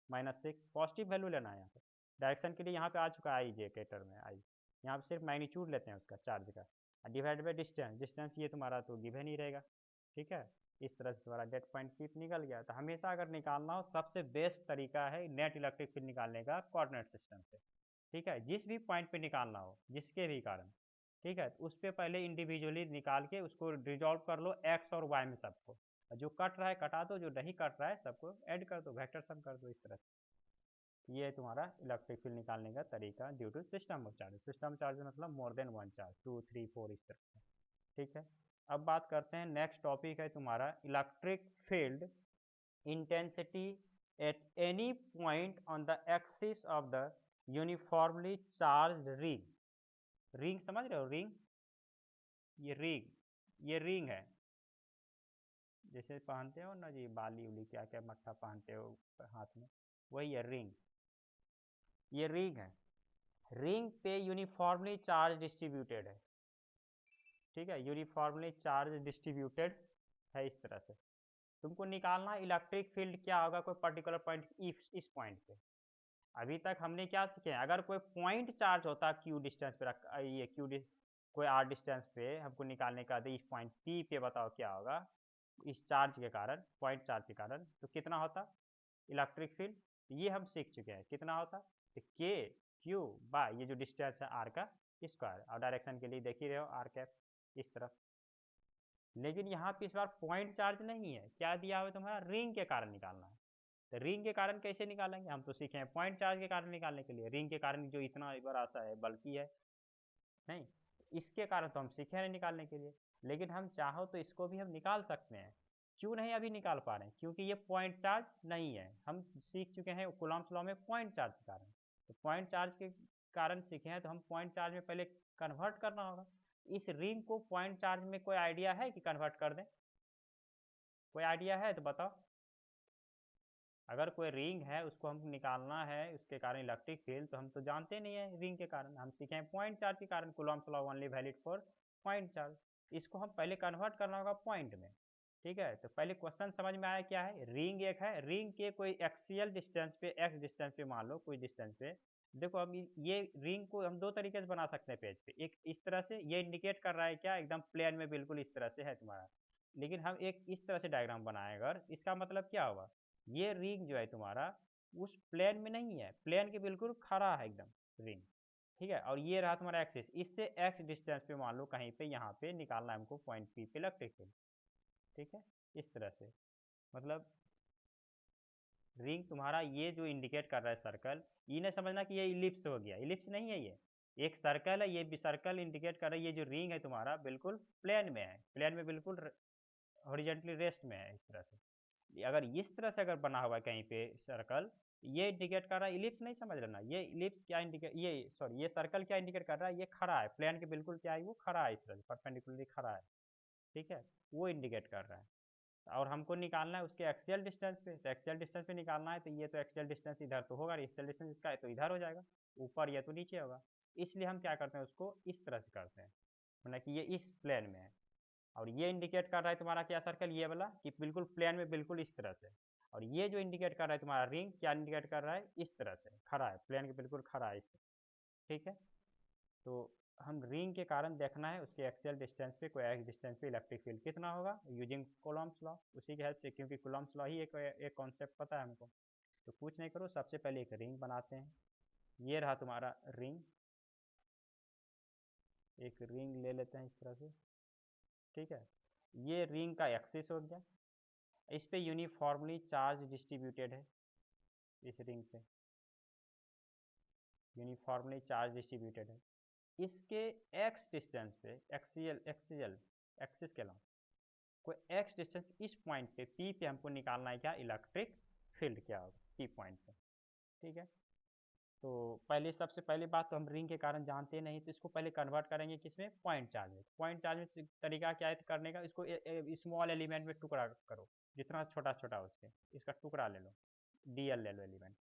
10⁻6, पॉजिटिव वैल्यू लेना है यहाँ पे, डायरेक्शन के लिए यहाँ पे आ चुका है जे कैटर में आई, यहाँ पे सिर्फ मैग्नीट्यूड लेते हैं उसका चार्ज का, डिवाइड बाई डिस्टेंस ये तुम्हारा तो गिवन ही रहेगा, ठीक है। इस तरह से तुम्हारा डेट पॉइंट पी निकल गया। तो हमेशा अगर निकालना हो सबसे बेस्ट तरीका है नेट इलेक्ट्रिक फील्ड निकालने का कोऑर्डिनेट सिस्टम से, ठीक है, जिस भी पॉइंट पे निकालना हो जिसके भी कारण, ठीक है, उस पर पहले इंडिविजुअली निकाल के उसको रिजॉल्व कर लो एक्स और वाई में सबको, जो कट रहा है कटा दो, जो नहीं कट रहा है सबको ऐड कर दो, वेक्टर सम कर दो, इस तरह से। ये तुम्हारा इलेक्ट्रिक फील्ड निकालने का तरीका due to system of charge, system charge मतलब मोर देन वन चार्ज, 2 3 4 इस तरह से, ठीक है। अब बात करते हैं, नेक्स्ट टॉपिक है तुम्हारा electric field intensity at any point on the axis of the uniformly charge ring समझ रहे हो, ये रिंग है, जैसे पहनते हो ना जी बाली उली क्या क्या मट्ठा पहनते हो हाथ में, वही है रिंग, ये रिंग है, रिंग पे यूनिफॉर्मली चार्ज डिस्ट्रीब्यूटेड है, ठीक है, यूनिफॉर्मली चार्ज डिस्ट्रीब्यूटेड है इस तरह से। तुमको निकालना इलेक्ट्रिक फील्ड क्या होगा कोई पर्टिकुलर पॉइंट इस पॉइंट पे। अभी तक हमने क्या सीखे, अगर कोई पॉइंट चार्ज होता क्यू डिस्टेंस पे रख, ये कोई आर डिस्टेंस पे हमको निकालने का दे, इस पॉइंट पी पे बताओ क्या होगा इस चार्ज के कारण, पॉइंट चार्ज के कारण, तो कितना होता इलेक्ट्रिक फील्ड। ये हम सीख चुके हैं कितना होता, तो के क्यू बाय ये जो डिस्टेंस है आर का स्क्वायर, और डायरेक्शन के लिए देख ही रहे हो आर कैप इस तरफ। लेकिन यहाँ पे इस बार पॉइंट चार्ज नहीं है, क्या दिया हुआ तुम्हारा, रिंग के कारण निकालना है। तो रिंग के कारण कैसे निकालेंगे, हम तो सीखे हैं पॉइंट चार्ज के कारण निकालने के लिए, रिंग के कारण जो इतना बड़ा सा है बल्कि है नहीं, इसके कारण तो हम सीखे हैं निकालने के लिए। लेकिन हम चाहो तो इसको भी हम निकाल सकते हैं, क्यों नहीं अभी निकाल पा रहे हैं, क्योंकि ये पॉइंट चार्ज नहीं है। हम सीख चुके हैं कूलम्ब्स लॉ में पॉइंट चार्ज के कारण, तो पॉइंट चार्ज के कारण सीखे हैं, तो हम पॉइंट चार्ज में पहले कन्वर्ट करना होगा। इस रिंग को पॉइंट चार्ज में कोई आइडिया है कि कन्वर्ट कर दें, कोई आइडिया है तो बताओ। अगर कोई रिंग है उसको हमको निकालना है, उसके कारण इलेक्ट्रिक फील्ड, तो हम तो जानते नहीं है रिंग के कारण, हम सीखे हैं पॉइंट चार्ज के कारण, Coulomb's law only valid for point charge. इसको हम पहले कन्वर्ट करना होगा पॉइंट में। ठीक है, तो पहले क्वेश्चन समझ में आया क्या है, रिंग एक है, रिंग के कोई एक्सियल डिस्टेंस पे, एक्स डिस्टेंस पे मान लो कोई डिस्टेंस पे, देखो अब ये रिंग को हम दो तरीके से बना सकते हैं पेज पे, एक इस तरह से, ये इंडिकेट कर रहा है क्या एकदम प्लेन में बिल्कुल इस तरह से है तुम्हारा, लेकिन हम एक इस तरह से डायग्राम बनाए अगर, इसका मतलब क्या होगा, ये रिंग जो है तुम्हारा उस प्लेन में नहीं है, प्लेन के बिल्कुल खड़ा है एकदम रिंग। ठीक है, और ये रहा तुम्हारा एक्सिस, इससे एक्स डिस्टेंस पे मान लो कहीं पे यहाँ पे निकालना है हमको पॉइंट पी पे इलेक्ट्रिक फील्ड। ठीक है, इस तरह से मतलब रिंग तुम्हारा ये जो इंडिकेट कर रहा है सर्कल, ये नहीं समझना कि ये इलिप्स हो गया, इलिप्स नहीं है, ये एक सर्कल है, ये भी सर्कल इंडिकेट कर रहा है, ये जो रिंग है तुम्हारा बिल्कुल प्लेन में है, प्लेन में बिल्कुल हॉरिजॉन्टली रेस्ट में है इस तरह से। अगर इस तरह से अगर बना हुआ है कहीं पे सर्कल, ये इंडिकेट कर रहा है, इलिप्स नहीं समझ लेना, ये इलिप्स क्या इंडिकेट, ये सॉरी ये सर्कल क्या इंडिकेट कर रहा है, ये खड़ा है प्लेन के बिल्कुल, क्या है वो खड़ा है इस तरह से परपेंडिकुलरली खड़ा है। ठीक है, वो इंडिकेट कर रहा है, और हमको निकालना है उसके एक्सियल डिस्टेंस पे, तो एक्सियल डिस्टेंस पे निकालना है, तो ये तो एक्सियल डिस्टेंस इधर तो होगा, एक्सियल डिस्टेंस इसका है तो इधर हो जाएगा, ऊपर या तो नीचे होगा, इसलिए हम क्या करते हैं उसको इस तरह से करते हैं, मतलब कि ये इस प्लेन में है, और ये इंडिकेट कर रहा है तुम्हारा क्या सर्कल, ये वाला कि बिल्कुल प्लेन में बिल्कुल इस तरह से, और ये जो इंडिकेट कर रहा है तुम्हारा रिंग क्या इंडिकेट कर रहा है, इस तरह से खड़ा है प्लेन के बिल्कुल खड़ा है इस तरह। ठीक है, तो हम रिंग के कारण देखना है उसके एक्सियल डिस्टेंस पे, कोई एक्स डिस्टेंस पे इलेक्ट्रिक फील्ड कितना होगा यूजिंग कूलम्ब्स लॉ, उसी के हेल्प से, क्योंकि कूलम्ब्स लॉ ही एक कॉन्सेप्ट पता है हमको। तो कुछ नहीं करो, सबसे पहले एक रिंग बनाते हैं, ये रहा तुम्हारा रिंग, एक रिंग ले लेते हैं इस तरह से। ठीक है, ये रिंग का एक्सिस हो गया, इस पे यूनिफॉर्मली चार्ज डिस्ट्रीब्यूटेड है, इस रिंग पे यूनिफॉर्मली चार्ज डिस्ट्रीब्यूटेड है, इसके एक्स डिस्टेंस पे, एक्सियल एक्सियल एक्सिस के अलावा कोई एक्स डिस्टेंस इस पॉइंट पे पी पे हमको निकालना है क्या, इलेक्ट्रिक फील्ड क्या होगा पी पॉइंट पे। ठीक है, तो पहले सबसे पहली बात तो हम रिंग के कारण जानते नहीं, तो इसको पहले कन्वर्ट करेंगे किसमें, पॉइंट चार्ज में। पॉइंट चार्ज में तरीका क्या है करने का, इसको स्मॉल एलिमेंट में टुकड़ा करो, जितना छोटा छोटा उसके, इसका टुकड़ा ले लो, डीएल ले लो एलिमेंट,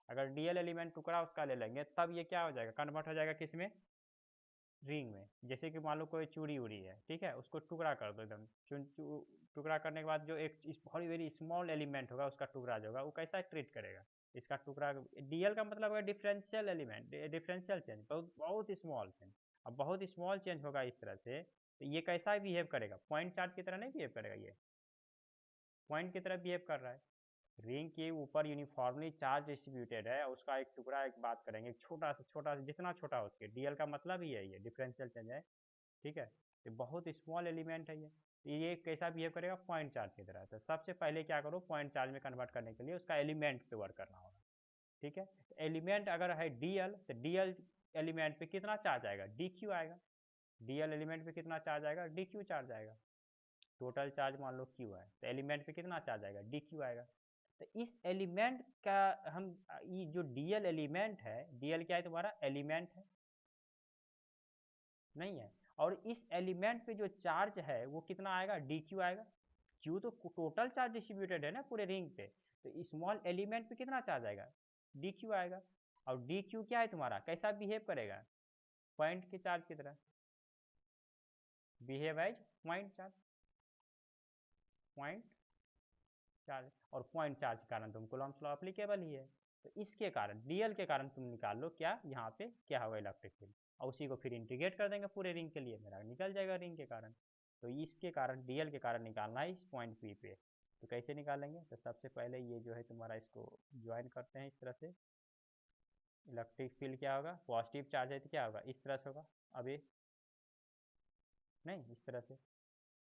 अगर डीएल एलिमेंट टुकड़ा उसका ले लेंगे तब ये क्या हो जाएगा, कन्वर्ट हो जाएगा किसमें, रिंग में। जैसे कि मान लो कोई चूड़ी उड़ी है, ठीक है, उसको टुकड़ा कर दो एकदम, टुकड़ा करने के बाद जो एक वेरी वेरी स्मॉल एलिमेंट होगा उसका टुकड़ा जो होगा वो कैसा ट्रीट करेगा, इसका टुकड़ा, डीएल का मतलब है डिफरेंशियल एलिमेंट, डिफरेंशियल चेंज, बहुत बहुत स्मॉल चेंज, अब बहुत स्मॉल चेंज होगा इस तरह से, तो ये कैसा बिहेव करेगा, पॉइंट चार्ज की तरह नहीं बिहेव करेगा, ये पॉइंट की तरह बिहेव कर रहा है। रिंग के ऊपर यूनिफॉर्मली चार्ज डिस्ट्रीब्यूटेड है, उसका एक टुकड़ा, एक बात करेंगे छोटा सा जितना छोटा हो उसके, डीएल का मतलब ही है ये डिफरेंशियल चेंज है। ठीक है, ये बहुत स्मॉल एलिमेंट है ये कैसा बिहेव करेगा, पॉइंट चार्ज की तरह। तो सबसे पहले क्या करो, पॉइंट चार्ज में कन्वर्ट करने के लिए उसका एलिमेंट पे वर्क करना होगा। ठीक है, एलिमेंट अगर है डीएल, तो डीएल एलिमेंट पे कितना चार्ज आएगा, डी क्यू आएगा, डीएल एलिमेंट पे कितना चार्ज आएगा, डी क्यू चार्ज आएगा, टोटल चार्ज मान लो क्यू है, तो एलिमेंट पे कितना चार्ज आएगा, डी क्यू आएगा। तो इस एलिमेंट का हम, ये जो डीएल एलिमेंट है, डीएल क्या है तुम्हारा, एलिमेंट है नहीं है, और इस एलिमेंट पे जो चार्ज है वो कितना आएगा, डी क्यू आएगा, क्यू तो टोटल चार्ज डिस्ट्रीब्यूटेड है ना पूरे रिंग पे, तो स्मॉल एलिमेंट पे कितना चार्ज आएगा, डी क्यू आएगा, और डी क्यू क्या है तुम्हारा, कैसा बिहेव करेगा, पॉइंट के चार्ज की तरह। Behave as point charge, point charge, और पॉइंट चार्ज के कारण तुम कूलम्ब्स लॉ अप्लीकेबल ही है। तो इसके कारण डीएल के कारण तुम निकाल लो क्या यहाँ पे क्या होगा इलेक्ट्रिक फील्ड, और उसी को फिर इंटीग्रेट कर देंगे पूरे रिंग के लिए, मेरा निकल जाएगा रिंग के कारण। तो इसके कारण डीएल के कारण निकालना है इस पॉइंट पी पे। तो कैसे निकालेंगे, तो सबसे पहले ये जो है तुम्हारा इसको ज्वाइन करते हैं इस तरह से। इलेक्ट्रिक फील्ड क्या होगा, पॉजिटिव चार्ज है तो क्या होगा, इस तरह से होगा, अब ये नहीं इस तरह से,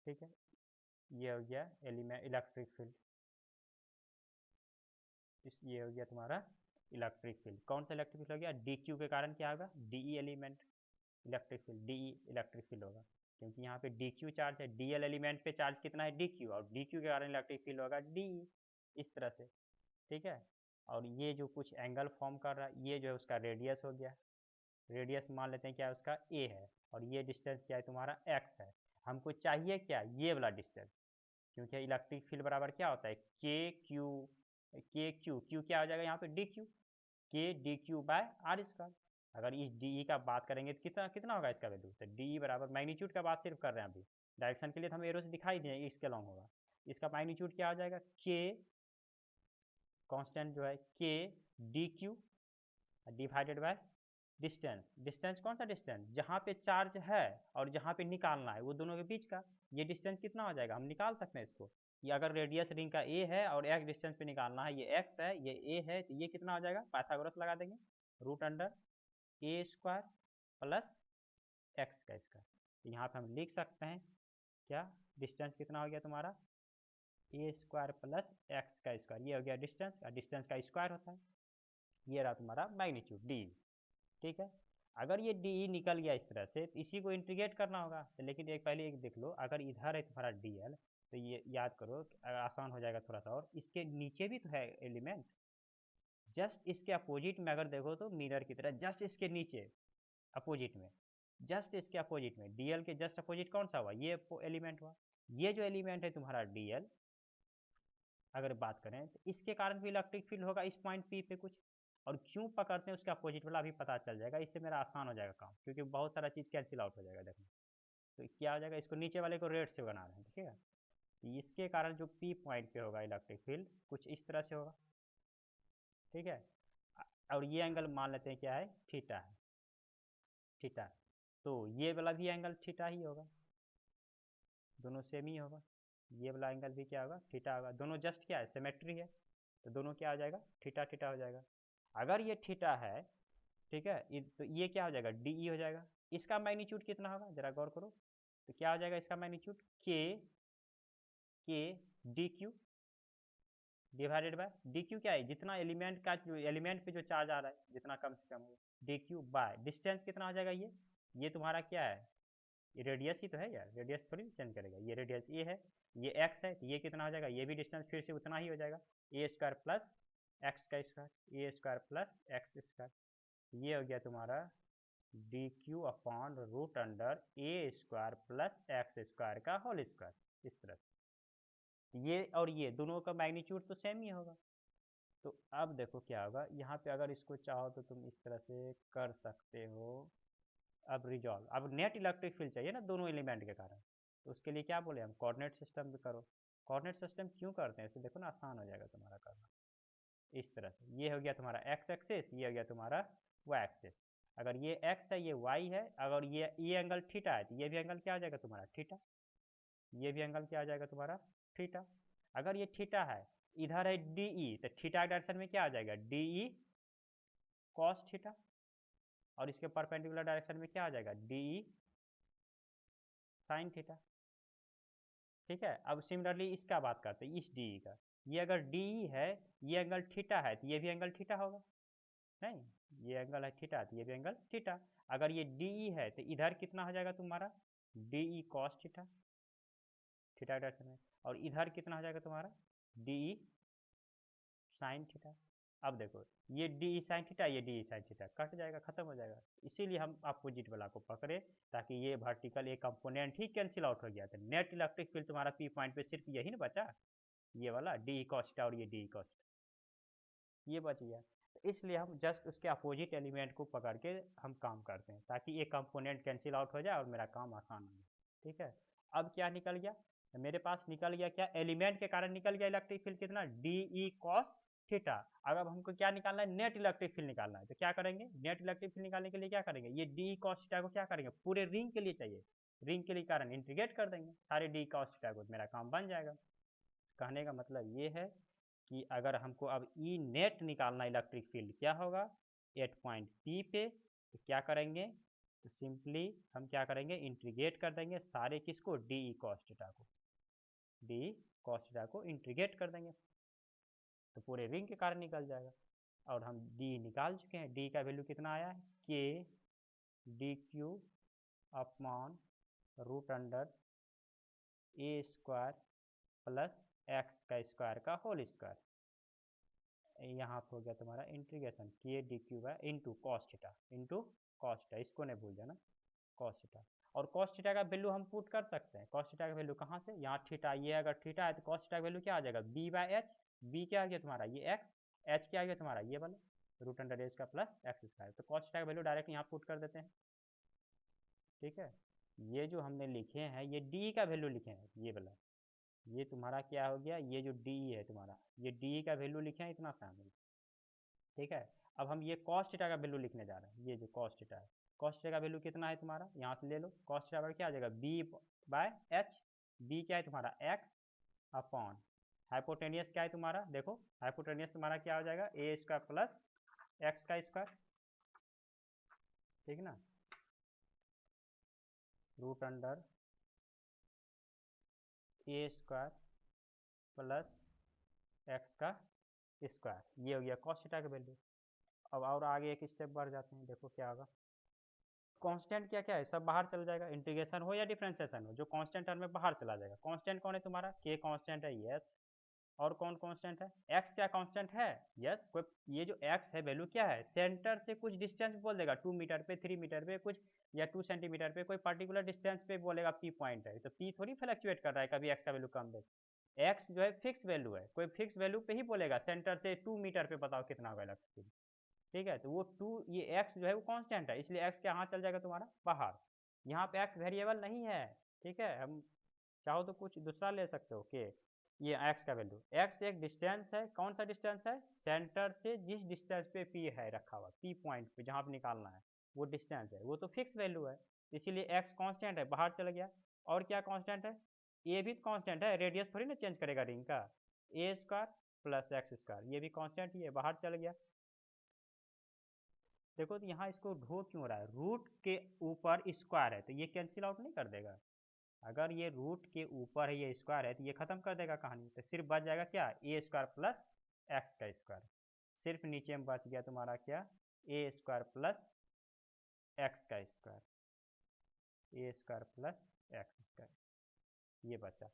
ठीक है। ये हो गया एलिमेंट इलेक्ट्रिक फील्ड, ये हो गया तुम्हारा इलेक्ट्रिक फील्ड। कौन सा इलेक्ट्रिक फील्ड हो गया, डी क्यू के कारण क्या होगा, DE element electric field, DE electric field होगा, क्योंकि यहाँ पे डी क्यू चार्ज है, डीएल एलिमेंट पे चार्ज कितना है डी क्यू, और डी क्यू के कारण इलेक्ट्रिक फील्ड होगा डीई, इस तरह से, ठीक है। और ये जो कुछ एंगल फॉर्म कर रहा है ये जो है उसका रेडियस हो गया, रेडियस मान लेते हैं क्या है उसका ए है, और ये डिस्टेंस क्या है तुम्हारा एक्स है। हमको चाहिए क्या, ये वाला डिस्टेंस, क्योंकि इलेक्ट्रिक फील्ड बराबर क्या होता है के क्यू क्या हो जाएगा यहाँ पे D Q, K D Q by R square. अगर इस डी का बात करेंगे तो कितना कितना होगा इसका वैल्यू, तो डी बराबर मैग्नीट्यूड का बात सिर्फ कर रहे हैं अभी, डायरेक्शन के लिए तो हम एरो से दिखाई दें इसके लॉन्ग होगा, इसका मैग्नीट्यूड क्या हो जाएगा के कांस्टेंट जो है k D Q divided by distance, distance कौन सा डिस्टेंस, जहाँ पे चार्ज है और जहाँ पे निकालना है वो दोनों के बीच का, ये डिस्टेंस कितना हो जाएगा हम निकाल सकते हैं इसको। ये अगर रेडियस रिंग का ए है और एक्स डिस्टेंस पे निकालना है, ये एक्स है ये ए है, तो ये कितना हो जाएगा, पाइथागोरस लगा देंगे, रूट अंडर ए स्क्वायर प्लस एक्स का स्क्वायर। तो यहाँ पे हम लिख सकते हैं क्या, डिस्टेंस कितना हो गया तुम्हारा ए स्क्वायर प्लस एक्स का स्क्वायर, ये हो गया डिस्टेंस, डिस्टेंस का स्क्वायर होता है, ये रहा तुम्हारा मैग्नीट्यूड डी, ठीक है। अगर ये डी निकल गया इस तरह से तो इसी को इंटीग्रेट करना होगा, तो लेकिन एक पहले एक देख लो, अगर इधर है तुम्हारा डी एल तो ये याद करो आसान हो जाएगा थोड़ा सा, और इसके नीचे भी तो है एलिमेंट, जस्ट इसके अपोजिट में अगर देखो तो मिरर की तरह जस्ट इसके नीचे अपोजिट में, जस्ट इसके अपोजिट में डीएल के जस्ट अपोजिट कौन सा हुआ, ये एलिमेंट हुआ, ये जो एलिमेंट है तुम्हारा डीएल अगर बात करें तो इसके कारण भी इलेक्ट्रिक फील्ड होगा इस पॉइंट पी पे कुछ, और क्यों पकड़ते हैं उसका अपोजिट वाला अभी पता चल जाएगा, इससे मेरा आसान हो जाएगा काम, क्योंकि बहुत सारा चीज़ कैंसिल आउट हो जाएगा देखना। तो क्या हो जाएगा, इसको नीचे वाले को रेड से बना रहे हैं, ठीक है। तो इसके कारण जो पी पॉइंट पे होगा इलेक्ट्रिक फील्ड कुछ इस तरह से होगा, ठीक है। और ये एंगल मान लेते हैं क्या है थीटा है, थीटा, तो ये वाला भी एंगल थीटा ही होगा, दोनों सेम ही होगा, ये वाला एंगल भी क्या होगा थीटा होगा, दोनों जस्ट क्या है सिमेट्री है, तो दोनों क्या हो जाएगा थीटा थीटा हो जाएगा। अगर ये थीटा है, ठीक है, तो ये क्या हो जाएगा डी हो जाएगा, इसका मैग्नीट्यूड कितना होगा जरा गौर करो, तो क्या हो जाएगा इसका मैग्नीट्यूड के D Q divided bye D Q क्या है, जितना एलिमेंट का जो एलिमेंट पे जो चार्ज आ रहा है जितना कम से कम हो, डी क्यू बाय डिस्टेंस कितना हो जाएगा, ये तुम्हारा क्या है, ये रेडियस ही तो है यार, रेडियस थोड़ी चेंज करेगा, ये रेडियस ए है, ये एक्स है, तो ये कितना हो जाएगा, ये भी डिस्टेंस फिर से उतना ही हो जाएगा, ए स्क्वायर प्लस एक्स का square, a square plus x square, ये हो गया तुम्हारा d q upon root under ए स्क्वायर प्लस एक्स स्क्वायर का होल स्क्वायर, इस तरह से। ये और ये दोनों का मैग्नीट्यूड तो सेम ही होगा। तो अब देखो क्या होगा, यहाँ पे अगर इसको चाहो तो तुम इस तरह से कर सकते हो, अब रिजॉल्व, अब नेट इलेक्ट्रिक फील्ड चाहिए ना दोनों एलिमेंट के कारण, तो उसके लिए क्या बोले हम कोऑर्डिनेट सिस्टम भी करो। कोऑर्डिनेट सिस्टम क्यों करते हैं इसे देखो ना, आसान हो जाएगा तुम्हारा करना, इस तरह से ये हो गया तुम्हारा एक्स एक्सिस, ये हो गया तुम्हारा वाई एक्सिस, अगर ये एक्स है ये वाई है, अगर ये एंगल थीटा है तो ये भी एंगल क्या हो जाएगा तुम्हारा थीटा, ये भी एंगल क्या हो जाएगा तुम्हारा थीटा। अगर ये थीटा है इधर है डीई, तो थीटा डायरेक्शन में क्या आ जाएगा डीई कॉस थीटा, और इसके परपेंडिकुलर डायरेक्शन में क्या आ जाएगा डीई साइन थीटा, ठीक है। अब सिमिलरली इसका बात करते हैं इस डीई का, ये अगर डीई है ये एंगल थीटा है तो ये भी एंगल थीटा होगा, नहीं ये एंगल है थीटा तो ये भी एंगल थीटा। अगर ये डीई है तो इधर कितना हो जाएगा तुम्हारा DE cos theta, theta direction में, और इधर कितना हो जाएगा तुम्हारा डीई साइन थीटा। अब देखो ये डी साइन थीटा ये डी साइन थीटा कट जाएगा खत्म हो जाएगा, इसीलिए हम अपोजिट वाला को पकड़े ताकि ये वर्टिकल एक कंपोनेंट ही कैंसिल आउट हो गया था, नेट इलेक्ट्रिक फील्ड तुम्हारा पी पॉइंट पे सिर्फ यही ना बचा, ये वाला डी कॉस्ट और ये डी कॉस्ट ये बच गया, तो इसलिए हम जस्ट उसके अपोजिट एलिमेंट को पकड़ के हम काम करते हैं ताकि ये कंपोनेंट कैंसिल आउट हो जाए और मेरा काम आसान हो जाए। ठीक है, अब क्या निकल गया, मेरे पास निकल गया क्या, एलिमेंट के कारण निकल गया इलेक्ट्रिक फील्ड कितना, डी ई कॉस थीटा। अब हमको क्या निकालना है, नेट इलेक्ट्रिक फील्ड निकालना है। तो क्या करेंगे, नेट इलेक्ट्रिक फील्ड निकालने के लिए क्या करेंगे, ये डी कॉस थीटा को क्या करेंगे, पूरे रिंग के लिए चाहिए, रिंग के लिए कारण इंटीग्रेट कर देंगे सारे डी कॉस थीटा को, मेरा काम बन जाएगा। कहने का मतलब ये है कि अगर हमको अब ई नेट निकालना इलेक्ट्रिक फील्ड क्या होगा, एट पॉइंट पी पे, तो क्या करेंगे, तो सिंपली हम क्या करेंगे, इंटीग्रेट कर देंगे सारे किसको, डी ई कॉस थीटा को, डी कॉस थीटा को इंटीग्रेट कर देंगे, तो पूरे रिंग के कारण निकल जाएगा। और हम डी निकाल चुके हैं, डी का वैल्यू कितना आया है, k D q upon root under ए स्क्वायर प्लस एक्स का स्क्वायर का होल स्क्वायर। यहाँ पे हो गया तुम्हारा integration k D Q by into cos theta, into cos theta, इसको नहीं भूल जाना, कॉस थीटा। और कॉस थीटा का वैल्यू हम पुट कर सकते हैं, कॉस थीटा का वैल्यू कहाँ से, यहाँ थीटा, ये अगर थीटा है तो कॉस थीटा का वैल्यू क्या आ जाएगा, बी बाय एच, बी क्या आ गया तुम्हारा ये एक्स, एच क्या आ गया तुम्हारा ये वाला रूट अंडर एच का प्लस एक्स स्क्वायर। तो कॉस थीटा का वैल्यू डायरेक्ट यहाँ पुट कर देते हैं, ठीक है। ये जो हमने लिखे हैं ये डी का वैल्यू लिखे हैं, ये वाला, ये तुम्हारा क्या हो गया, ये जो डी है तुम्हारा, ये डी का वैल्यू लिखे हैं इतना शामिल, ठीक है। अब हम ये कॉस थीटा का वैल्यू लिखने जा रहे हैं, ये जो कॉस थीटा है, कॉस थीटा का वैल्यू कितना है तुम्हारा, यहाँ से ले लो, कॉस थीटा पर क्या आ जाएगा, बी बाय एच, बी क्या है तुम्हारा एक्स अपॉन, हाइपोटेनियस क्या है तुम्हारा, देखो हाइपोटेनियस तुम्हारा क्या हो जाएगा, ए स्क्वायर प्लस एक्स का स्क्वायर, ठीक ना, रूट अंडर ए स्क्वायर प्लस एक्स का स्क्वायर, ये हो गया कॉस थीटा का वैल्यू। अब और आगे एक स्टेप बढ़ जाते हैं, देखो क्या होगा, कांस्टेंट क्या क्या है, सब बाहर चल जाएगा, इंटीग्रेशन हो या डिफरेंशिएशन हो, जो कांस्टेंट टर्म में बाहर चला जाएगा। कांस्टेंट कौन है तुम्हारा, के कांस्टेंट है, यस। और कौन कांस्टेंट है, एक्स क्या कांस्टेंट है, यस। कोई ये जो एक्स है वैल्यू क्या है, सेंटर से कुछ डिस्टेंस बोल देगा, 2 मीटर पे, 3 मीटर पे कुछ, या 2 सेंटीमीटर पे, कोई पर्टिकुलर डिस्टेंस पे बोलेगा पी पॉइंट है, तो पी थोड़ी फ्लक्चुएट कर रहा है, कभी एक्स का वैल्यू कम दे, एक्स जो है फिक्स वैल्यू है, कोई फिक्स वैल्यू पे ही बोलेगा, सेंटर से 2 मीटर पे बताओ कितना होगा इलेक्ट्रिसिटी, ठीक है। तो वो 2, ये एक्स जो है वो कांस्टेंट है, इसलिए एक्स यहाँ चल जाएगा तुम्हारा बाहर, यहाँ पे एक्स वेरिएबल नहीं है, ठीक है। हम चाहो तो कुछ दूसरा ले सकते हो कि ये एक्स का वैल्यू, एक्स एक डिस्टेंस है, कौन सा डिस्टेंस है, सेंटर से जिस डिस्टेंस पे पी है रखा हुआ, पी पॉइंट पे जहाँ पे निकालना है वो डिस्टेंस है, वो तो फिक्स वैल्यू है, इसीलिए एक्स कांस्टेंट है, बाहर चला गया। और क्या कांस्टेंट है, ए भी कांस्टेंट है, रेडियस थोड़ी ना चेंज करेगा रिंग का, ए स्क्वायर प्लस एक्स स्क्वायर, ये भी कांस्टेंट ही है, बाहर चल गया। देखो तो यहाँ इसको ढो क्यों रहा है, रूट के ऊपर स्क्वायर है तो ये कैंसिल आउट नहीं कर देगा, अगर ये रूट के ऊपर है ये स्क्वायर है तो ये खत्म कर देगा कहानी, तो सिर्फ बच जाएगा क्या, ए स्क्वायर प्लस एक्स का स्क्वायर, सिर्फ नीचे में बच गया तुम्हारा क्या, ए स्क्वायर प्लस एक्स का square, a square plus x square, ये बचा,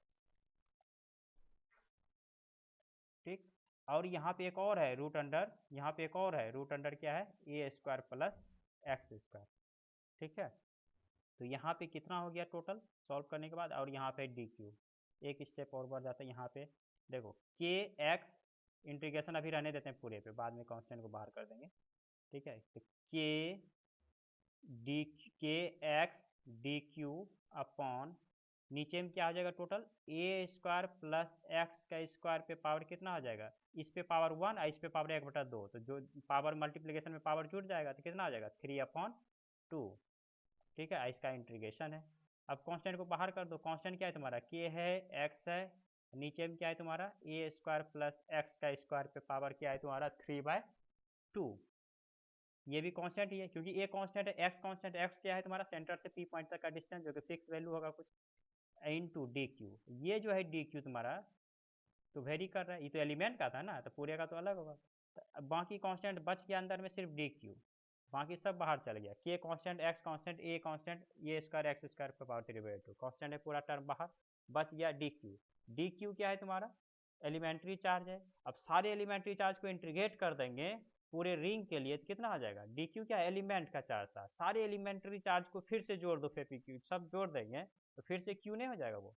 ठीक। और यहाँ पे एक और है रूट अंडर, यहाँ पे एक और है रूट अंडर, क्या है, ए स्क्वायर प्लस एक्स स्क्वायर, ठीक है। तो यहाँ पे कितना हो गया टोटल सॉल्व करने के बाद, और यहाँ पे डी क्यू, एक स्टेप और बढ़ जाता है, यहाँ पे देखो के एक्स, इंटीग्रेशन अभी रहने देते हैं पूरे पे, बाद में कांस्टेंट को बाहर कर देंगे, ठीक है। तो के डी, के एक्स डी क्यू अपॉन, नीचे में क्या आ जाएगा टोटल, ए स्क्वायर प्लस एक्स का स्क्वायर पे पावर कितना आ जाएगा, इस पे पावर 1 और इस पे पावर 1/2, तो जो पावर मल्टीप्लीकेशन में पावर जुड़ जाएगा तो कितना आ जाएगा 3/2, ठीक है। इसका इंटीग्रेशन है। अब कांस्टेंट को बाहर कर दो, कांस्टेंट क्या है तुम्हारा, के है, एक्स है, नीचे में क्या है तुम्हारा, ए स्क्वायर प्लस एक्स का स्क्वायर पे पावर क्या है तुम्हारा 3/2, ये भी कांस्टेंट ही है क्योंकि ए कांस्टेंट है, एक्स कांस्टेंट, एक्स क्या है तुम्हारा, सेंटर से पी पॉइंट तक का डिस्टेंस जो कि फिक्स वैल्यू होगा कुछ, इनटू डी क्यू, ये जो है डी क्यू तुम्हारा तो वेरी कर रहा है, ये तो एलिमेंट का था ना, तो पूरे का तो अलग होगा, तो बाकी कांस्टेंट बच गया अंदर में सिर्फ डी क्यू, बाकी सब बाहर चल गया, के constant, x constant, a constant, ये स्क्वायर एक्स स्क्वायर पे पावर 3/2 कांस्टेंट है, पूरा टर्म बाहर, बच गया डी क्यू। डी क्यू क्या है तुम्हारा, एलिमेंट्री चार्ज है। अब सारे एलिमेंट्री चार्ज को इंटीग्रेट कर देंगे पूरे रिंग के लिए तो कितना आ जाएगा, डी क्यू क्या एलिमेंट का चार्ज था, सारे एलिमेंट्री चार्ज को फिर से जोड़ दो, फिर क्यू सब जोड़ देंगे तो फिर से क्यू नहीं हो जाएगा, वो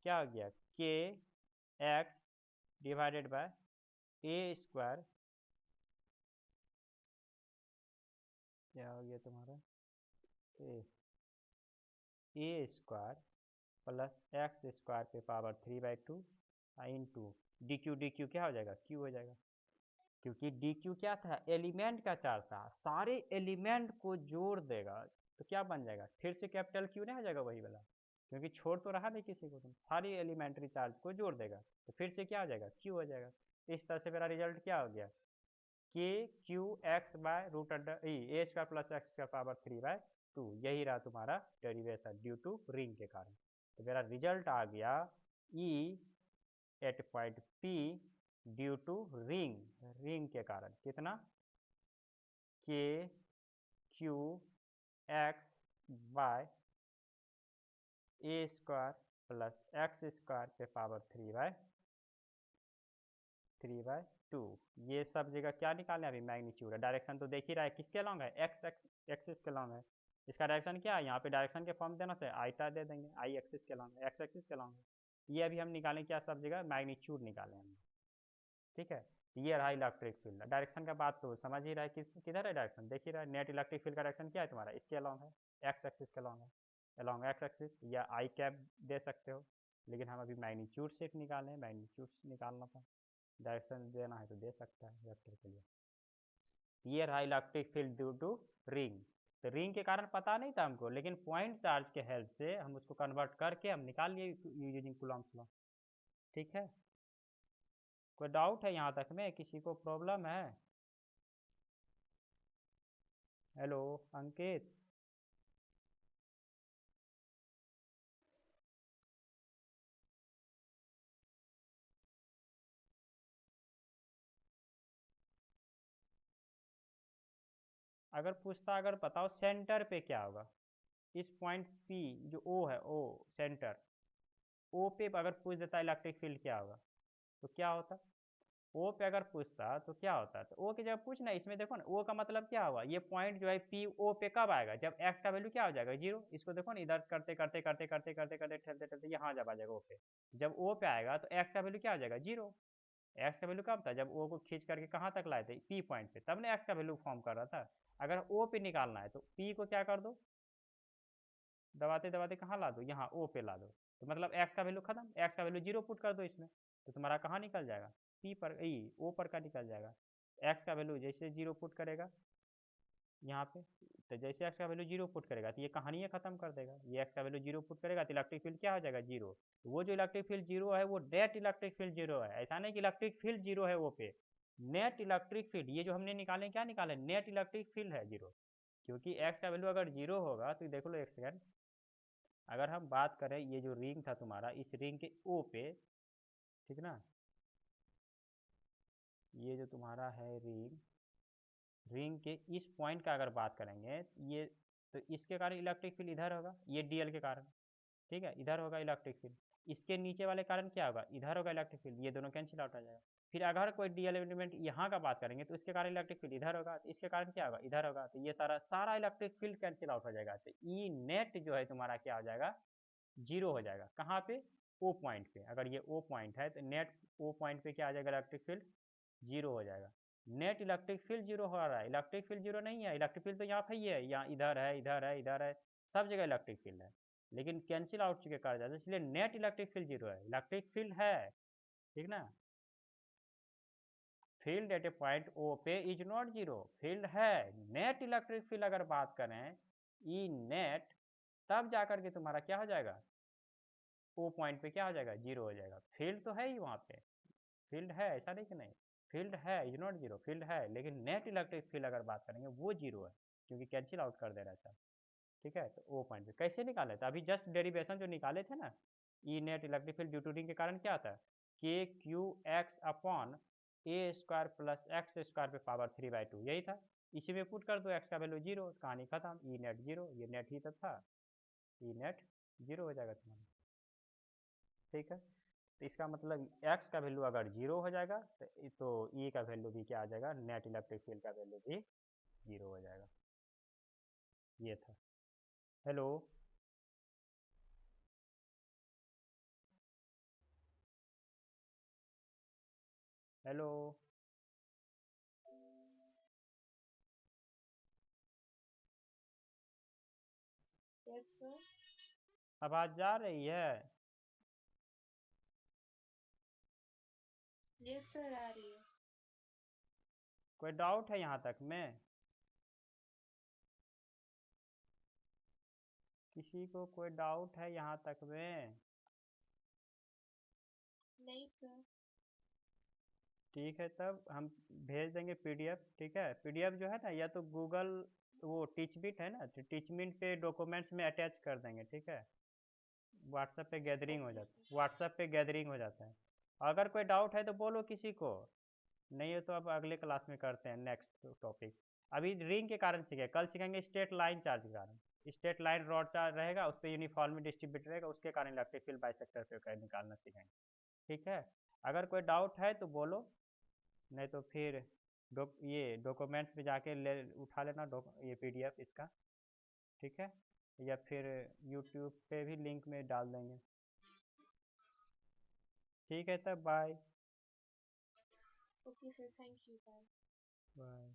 क्या हो गया, के x divided by a square, क्या हो गया तुम्हारा, ए स्क्वायर प्लस एक्स स्क्वायर पे पावर 3/2 इंटू डी क्यू क्या हो जाएगा, क्यू हो जाएगा, क्योंकि डी क्यू क्या था, एलिमेंट का चार्ज था, सारे एलिमेंट को जोड़ देगा तो क्या बन जाएगा, फिर से कैपिटल क्यू नहीं हो जाएगा वही वाला, क्योंकि छोड़ तो रहा नहीं किसी को, तुम सारी एलिमेंट्री चार्ज को जोड़ देगा तो फिर से क्या हो जाएगा, क्यू हो जाएगा। इस तरह से मेरा रिजल्ट क्या हो गया, K Q x by root under A square plus x का पावर 3/2, यही रहा तुम्हारा डेरिवेशन ड्यू टू रिंग के कारण। तो मेरा रिजल्ट आ गया E at point P due to ring के कारण कितना, k Q x by a square plus x square पे पावर 3/2। ये सब जगह क्या निकालें, अभी मैग्नीट्यूड है, डायरेक्शन तो देख ही रहा है किसके लॉन्ग है, एक्स एक्सिस के लॉन्ग है, इसका डायरेक्शन क्या है, यहाँ पे डायरेक्शन के फॉर्म देना तो आईटा दे देंगे, आई एक्सिस के लॉन्ग है, एक्स एक्सिस के लॉन्ग है। ये अभी हम निकालें क्या, सब जगह मैग्नीट्यूड निकालें हम, ठीक है। ये रहा इलेक्ट्रिक फील्ड, डायरेक्शन का बात तो समझ ही रहा है, किधर है डायरेक्शन, देख ही रहा है, नेट इलेक्ट्रिक फील्ड का डायरेक्शन क्या है तुम्हारा, इसके अलॉन्ग है, एक्स एक्सिस के अलॉन्ग है, अलॉन्ग एक्स एक्सिस, या आई कैप दे सकते हो, लेकिन हम अभी मैग्नीट्यूड से निकालें, मैग्नीट्यूड निकालना था, डायरेक्शन देना है तो दे सकता है वेक्टर के लिए। ये रहा electric field due to ring, तो रिंग के कारण पता नहीं था हमको, लेकिन पॉइंट चार्ज के हेल्प से हम उसको कन्वर्ट करके हम निकाल लिए यूजिंग कूलम्ब्स लॉ, ठीक है। कोई डाउट है यहाँ तक में, किसी को प्रॉब्लम है, हेलो अंकित, अगर पूछता, अगर बताओ सेंटर पे क्या होगा, इस पॉइंट पी जो ओ है, ओ सेंटर, ओ पे अगर पूछ देता इलेक्ट्रिक फील्ड क्या होगा तो क्या होता, ओ पे अगर पूछता तो क्या होता है, तो ओ की जगह पूछना, इसमें देखो ना, ओ का मतलब क्या हुआ, ये पॉइंट जो है पी ओ पे कब आएगा, जब एक्स का वैल्यू क्या हो जाएगा, जीरो, इसको देखो ना, इधर करते करते करते करते करते करते ठहरते ठहरते यहाँ जब आ जाएगा ओ पे, जब ओ पे आएगा तो एक्स का वैल्यू क्या हो जाएगा, जीरो, एक्स का वैल्यू कब था, जब ओ को खींच करके कहाँ तक लाए थे, पी पॉइंट पे, तब ने एक्स का वैल्यू फॉर्म कर रहा था। अगर ओ पे निकालना है तो पी को क्या कर दो, दबाते दबाते कहाँ ला दो, यहाँ ओ पे ला दो, तो मतलब एक्स का वैल्यू खत्म, एक्स का वैल्यू जीरो पुट कर दो इसमें, तो तुम्हारा कहाँ निकल जाएगा, पी पर ई ओ पर का निकल जाएगा, एक्स का वैल्यू जैसे जीरो पुट करेगा यहाँ पे, तो जैसे एक्स का वैल्यू जीरो पुट करेगा तो ये कहानी ही खत्म कर देगा, ये एक्स का वैल्यू जीरो पुट करेगा तो इलेक्ट्रिक फील्ड क्या हो जाएगा, जीरो, तो वो जो इलेक्ट्रिक फील्ड जीरो है वो नेट इलेक्ट्रिक फील्ड जीरो है, ऐसा नहीं कि इलेक्ट्रिक फील्ड जीरो है वो पे, नेट इलेक्ट्रिक फील्ड, ये जो हमने निकाले क्या निकाले, नेट इलेक्ट्रिक फील्ड है जीरो, क्योंकि एक्स का वैल्यू अगर जीरो होगा तो देख लो एक सेकेंड, अगर हम बात करें ये जो रिंग था तुम्हारा, इस रिंग के ओ पे, ठीक ना, ये जो तुम्हारा है रिंग, रिंग के इस पॉइंट का अगर बात करेंगे ये, तो इसके कारण इलेक्ट्रिक फील्ड इधर होगा, ये डीएल के कारण, ठीक है, इधर होगा इलेक्ट्रिक फील्ड, इसके नीचे वाले कारण क्या होगा, इधर होगा इलेक्ट्रिक फील्ड, ये दोनों कैंसिल आउट हो जाएगा। फिर अगर कोई डीएल एलिमेंट यहाँ का बात करेंगे तो इसके कारण इलेक्ट्रिक फील्ड इधर होगा, तो इसके कारण क्या होगा, इधर होगा, तो ये सारा सारा इलेक्ट्रिक फील्ड कैंसिल आउट हो जाएगा, तो ई नेट जो है तुम्हारा क्या हो जाएगा, जीरो हो जाएगा, कहाँ पे, ओ पॉइंट पे, अगर ये ओ पॉइंट है तो नेट ओ पॉइंट पे क्या आ जाएगा, इलेक्ट्रिक फील्ड जीरो हो जाएगा, नेट इलेक्ट्रिक फील्ड जीरो हो रहा है, इलेक्ट्रिक फील्ड जीरो नहीं है, इलेक्ट्रिक फील्ड तो यहाँ पे ही है, यहाँ इधर है इधर है इधर है, सब जगह इलेक्ट्रिक फील्ड है, लेकिन कैंसिल आउट के कारण जाता है, इसलिए नेट इलेक्ट्रिक फील्ड जीरो है, इलेक्ट्रिक फील्ड है, ठीक ना, field at a point O पे इज नॉट जीरो, फील्ड है, नेट इलेक्ट्रिक फील्ड अगर बात करें ई नेट, तब जाकर के तुम्हारा क्या हो जाएगा, ओ पॉइंट पे क्या हो जाएगा, जीरो हो जाएगा, फील्ड तो है ही वहाँ पे, फील्ड है, ऐसा नहीं कि नहीं, फील्ड है, इज नॉट जीरो, फील्ड है, लेकिन नेट इलेक्ट्रिक फील्ड अगर बात करेंगे वो जीरो है, क्योंकि कैंसिल आउट कर दे रहा है सर, ठीक है। तो ओ पॉइंट पे कैसे निकाले थे, अभी जस्ट डेरिवेशन जो निकाले थे ना, E net electric field due to ring के कारण क्या था, k Q x upon a square plus x square पे पावर 3/2, यही था, इसी में पुट कर दो एक्स का वैल्यू जीरो, कहानी खत्म, ई नेट जीरो, ये नेट ही तो था, ई नेट जीरो हो जाएगा तुम्हारा, ठीक है। तो इसका मतलब x का वैल्यू अगर जीरो हो जाएगा तो e का वैल्यू भी क्या आ जाएगा, नेट इलेक्ट्रिक फील्ड का वैल्यू भी जीरो हो जाएगा, ये था। Hello, hello, Yes, sir. आवाज जा रही है? यस सर, आ रही है। कोई डाउट है यहाँ तक में? किसी को कोई डाउट है यहाँ तक में? नहीं सर। ठीक है, तब हम भेज देंगे पीडीएफ। ठीक है, पीडीएफ जो है ना, या तो गूगल वो टीचबिट है ना, तो टीचबिट पे डॉक्यूमेंट्स में अटैच कर देंगे। ठीक है, व्हाट्सएप पे गैदरिंग हो ओके जाता है, सर। व्हाट्सएप पे गैदरिंग हो जाता है। अगर कोई डाउट है तो बोलो किसी को, नहीं है तो अब अगले क्लास में करते हैं नेक्स्ट टॉपिक। अभी रिंग के कारण सीखे, कल सीखेंगे स्टेट लाइन चार्ज के कारण। स्टेट लाइन रॉड चार्ज रहेगा, उस पर यूनिफॉर्म डिस्ट्रीब्यूट रहेगा, उसके कारण इलेक्ट्रिक फील्ड बाइसेक्टर पे निकालना सीखेंगे। ठीक है, अगर कोई डाउट है तो बोलो, नहीं तो फिर ये डॉक्यूमेंट्स में जाके उठा लेना ये पीडीएफ इसका। ठीक है, या फिर यूट्यूब पे भी लिंक में डाल देंगे। ठीक है, तब bye. Okay sir, thank you, bye. Bye.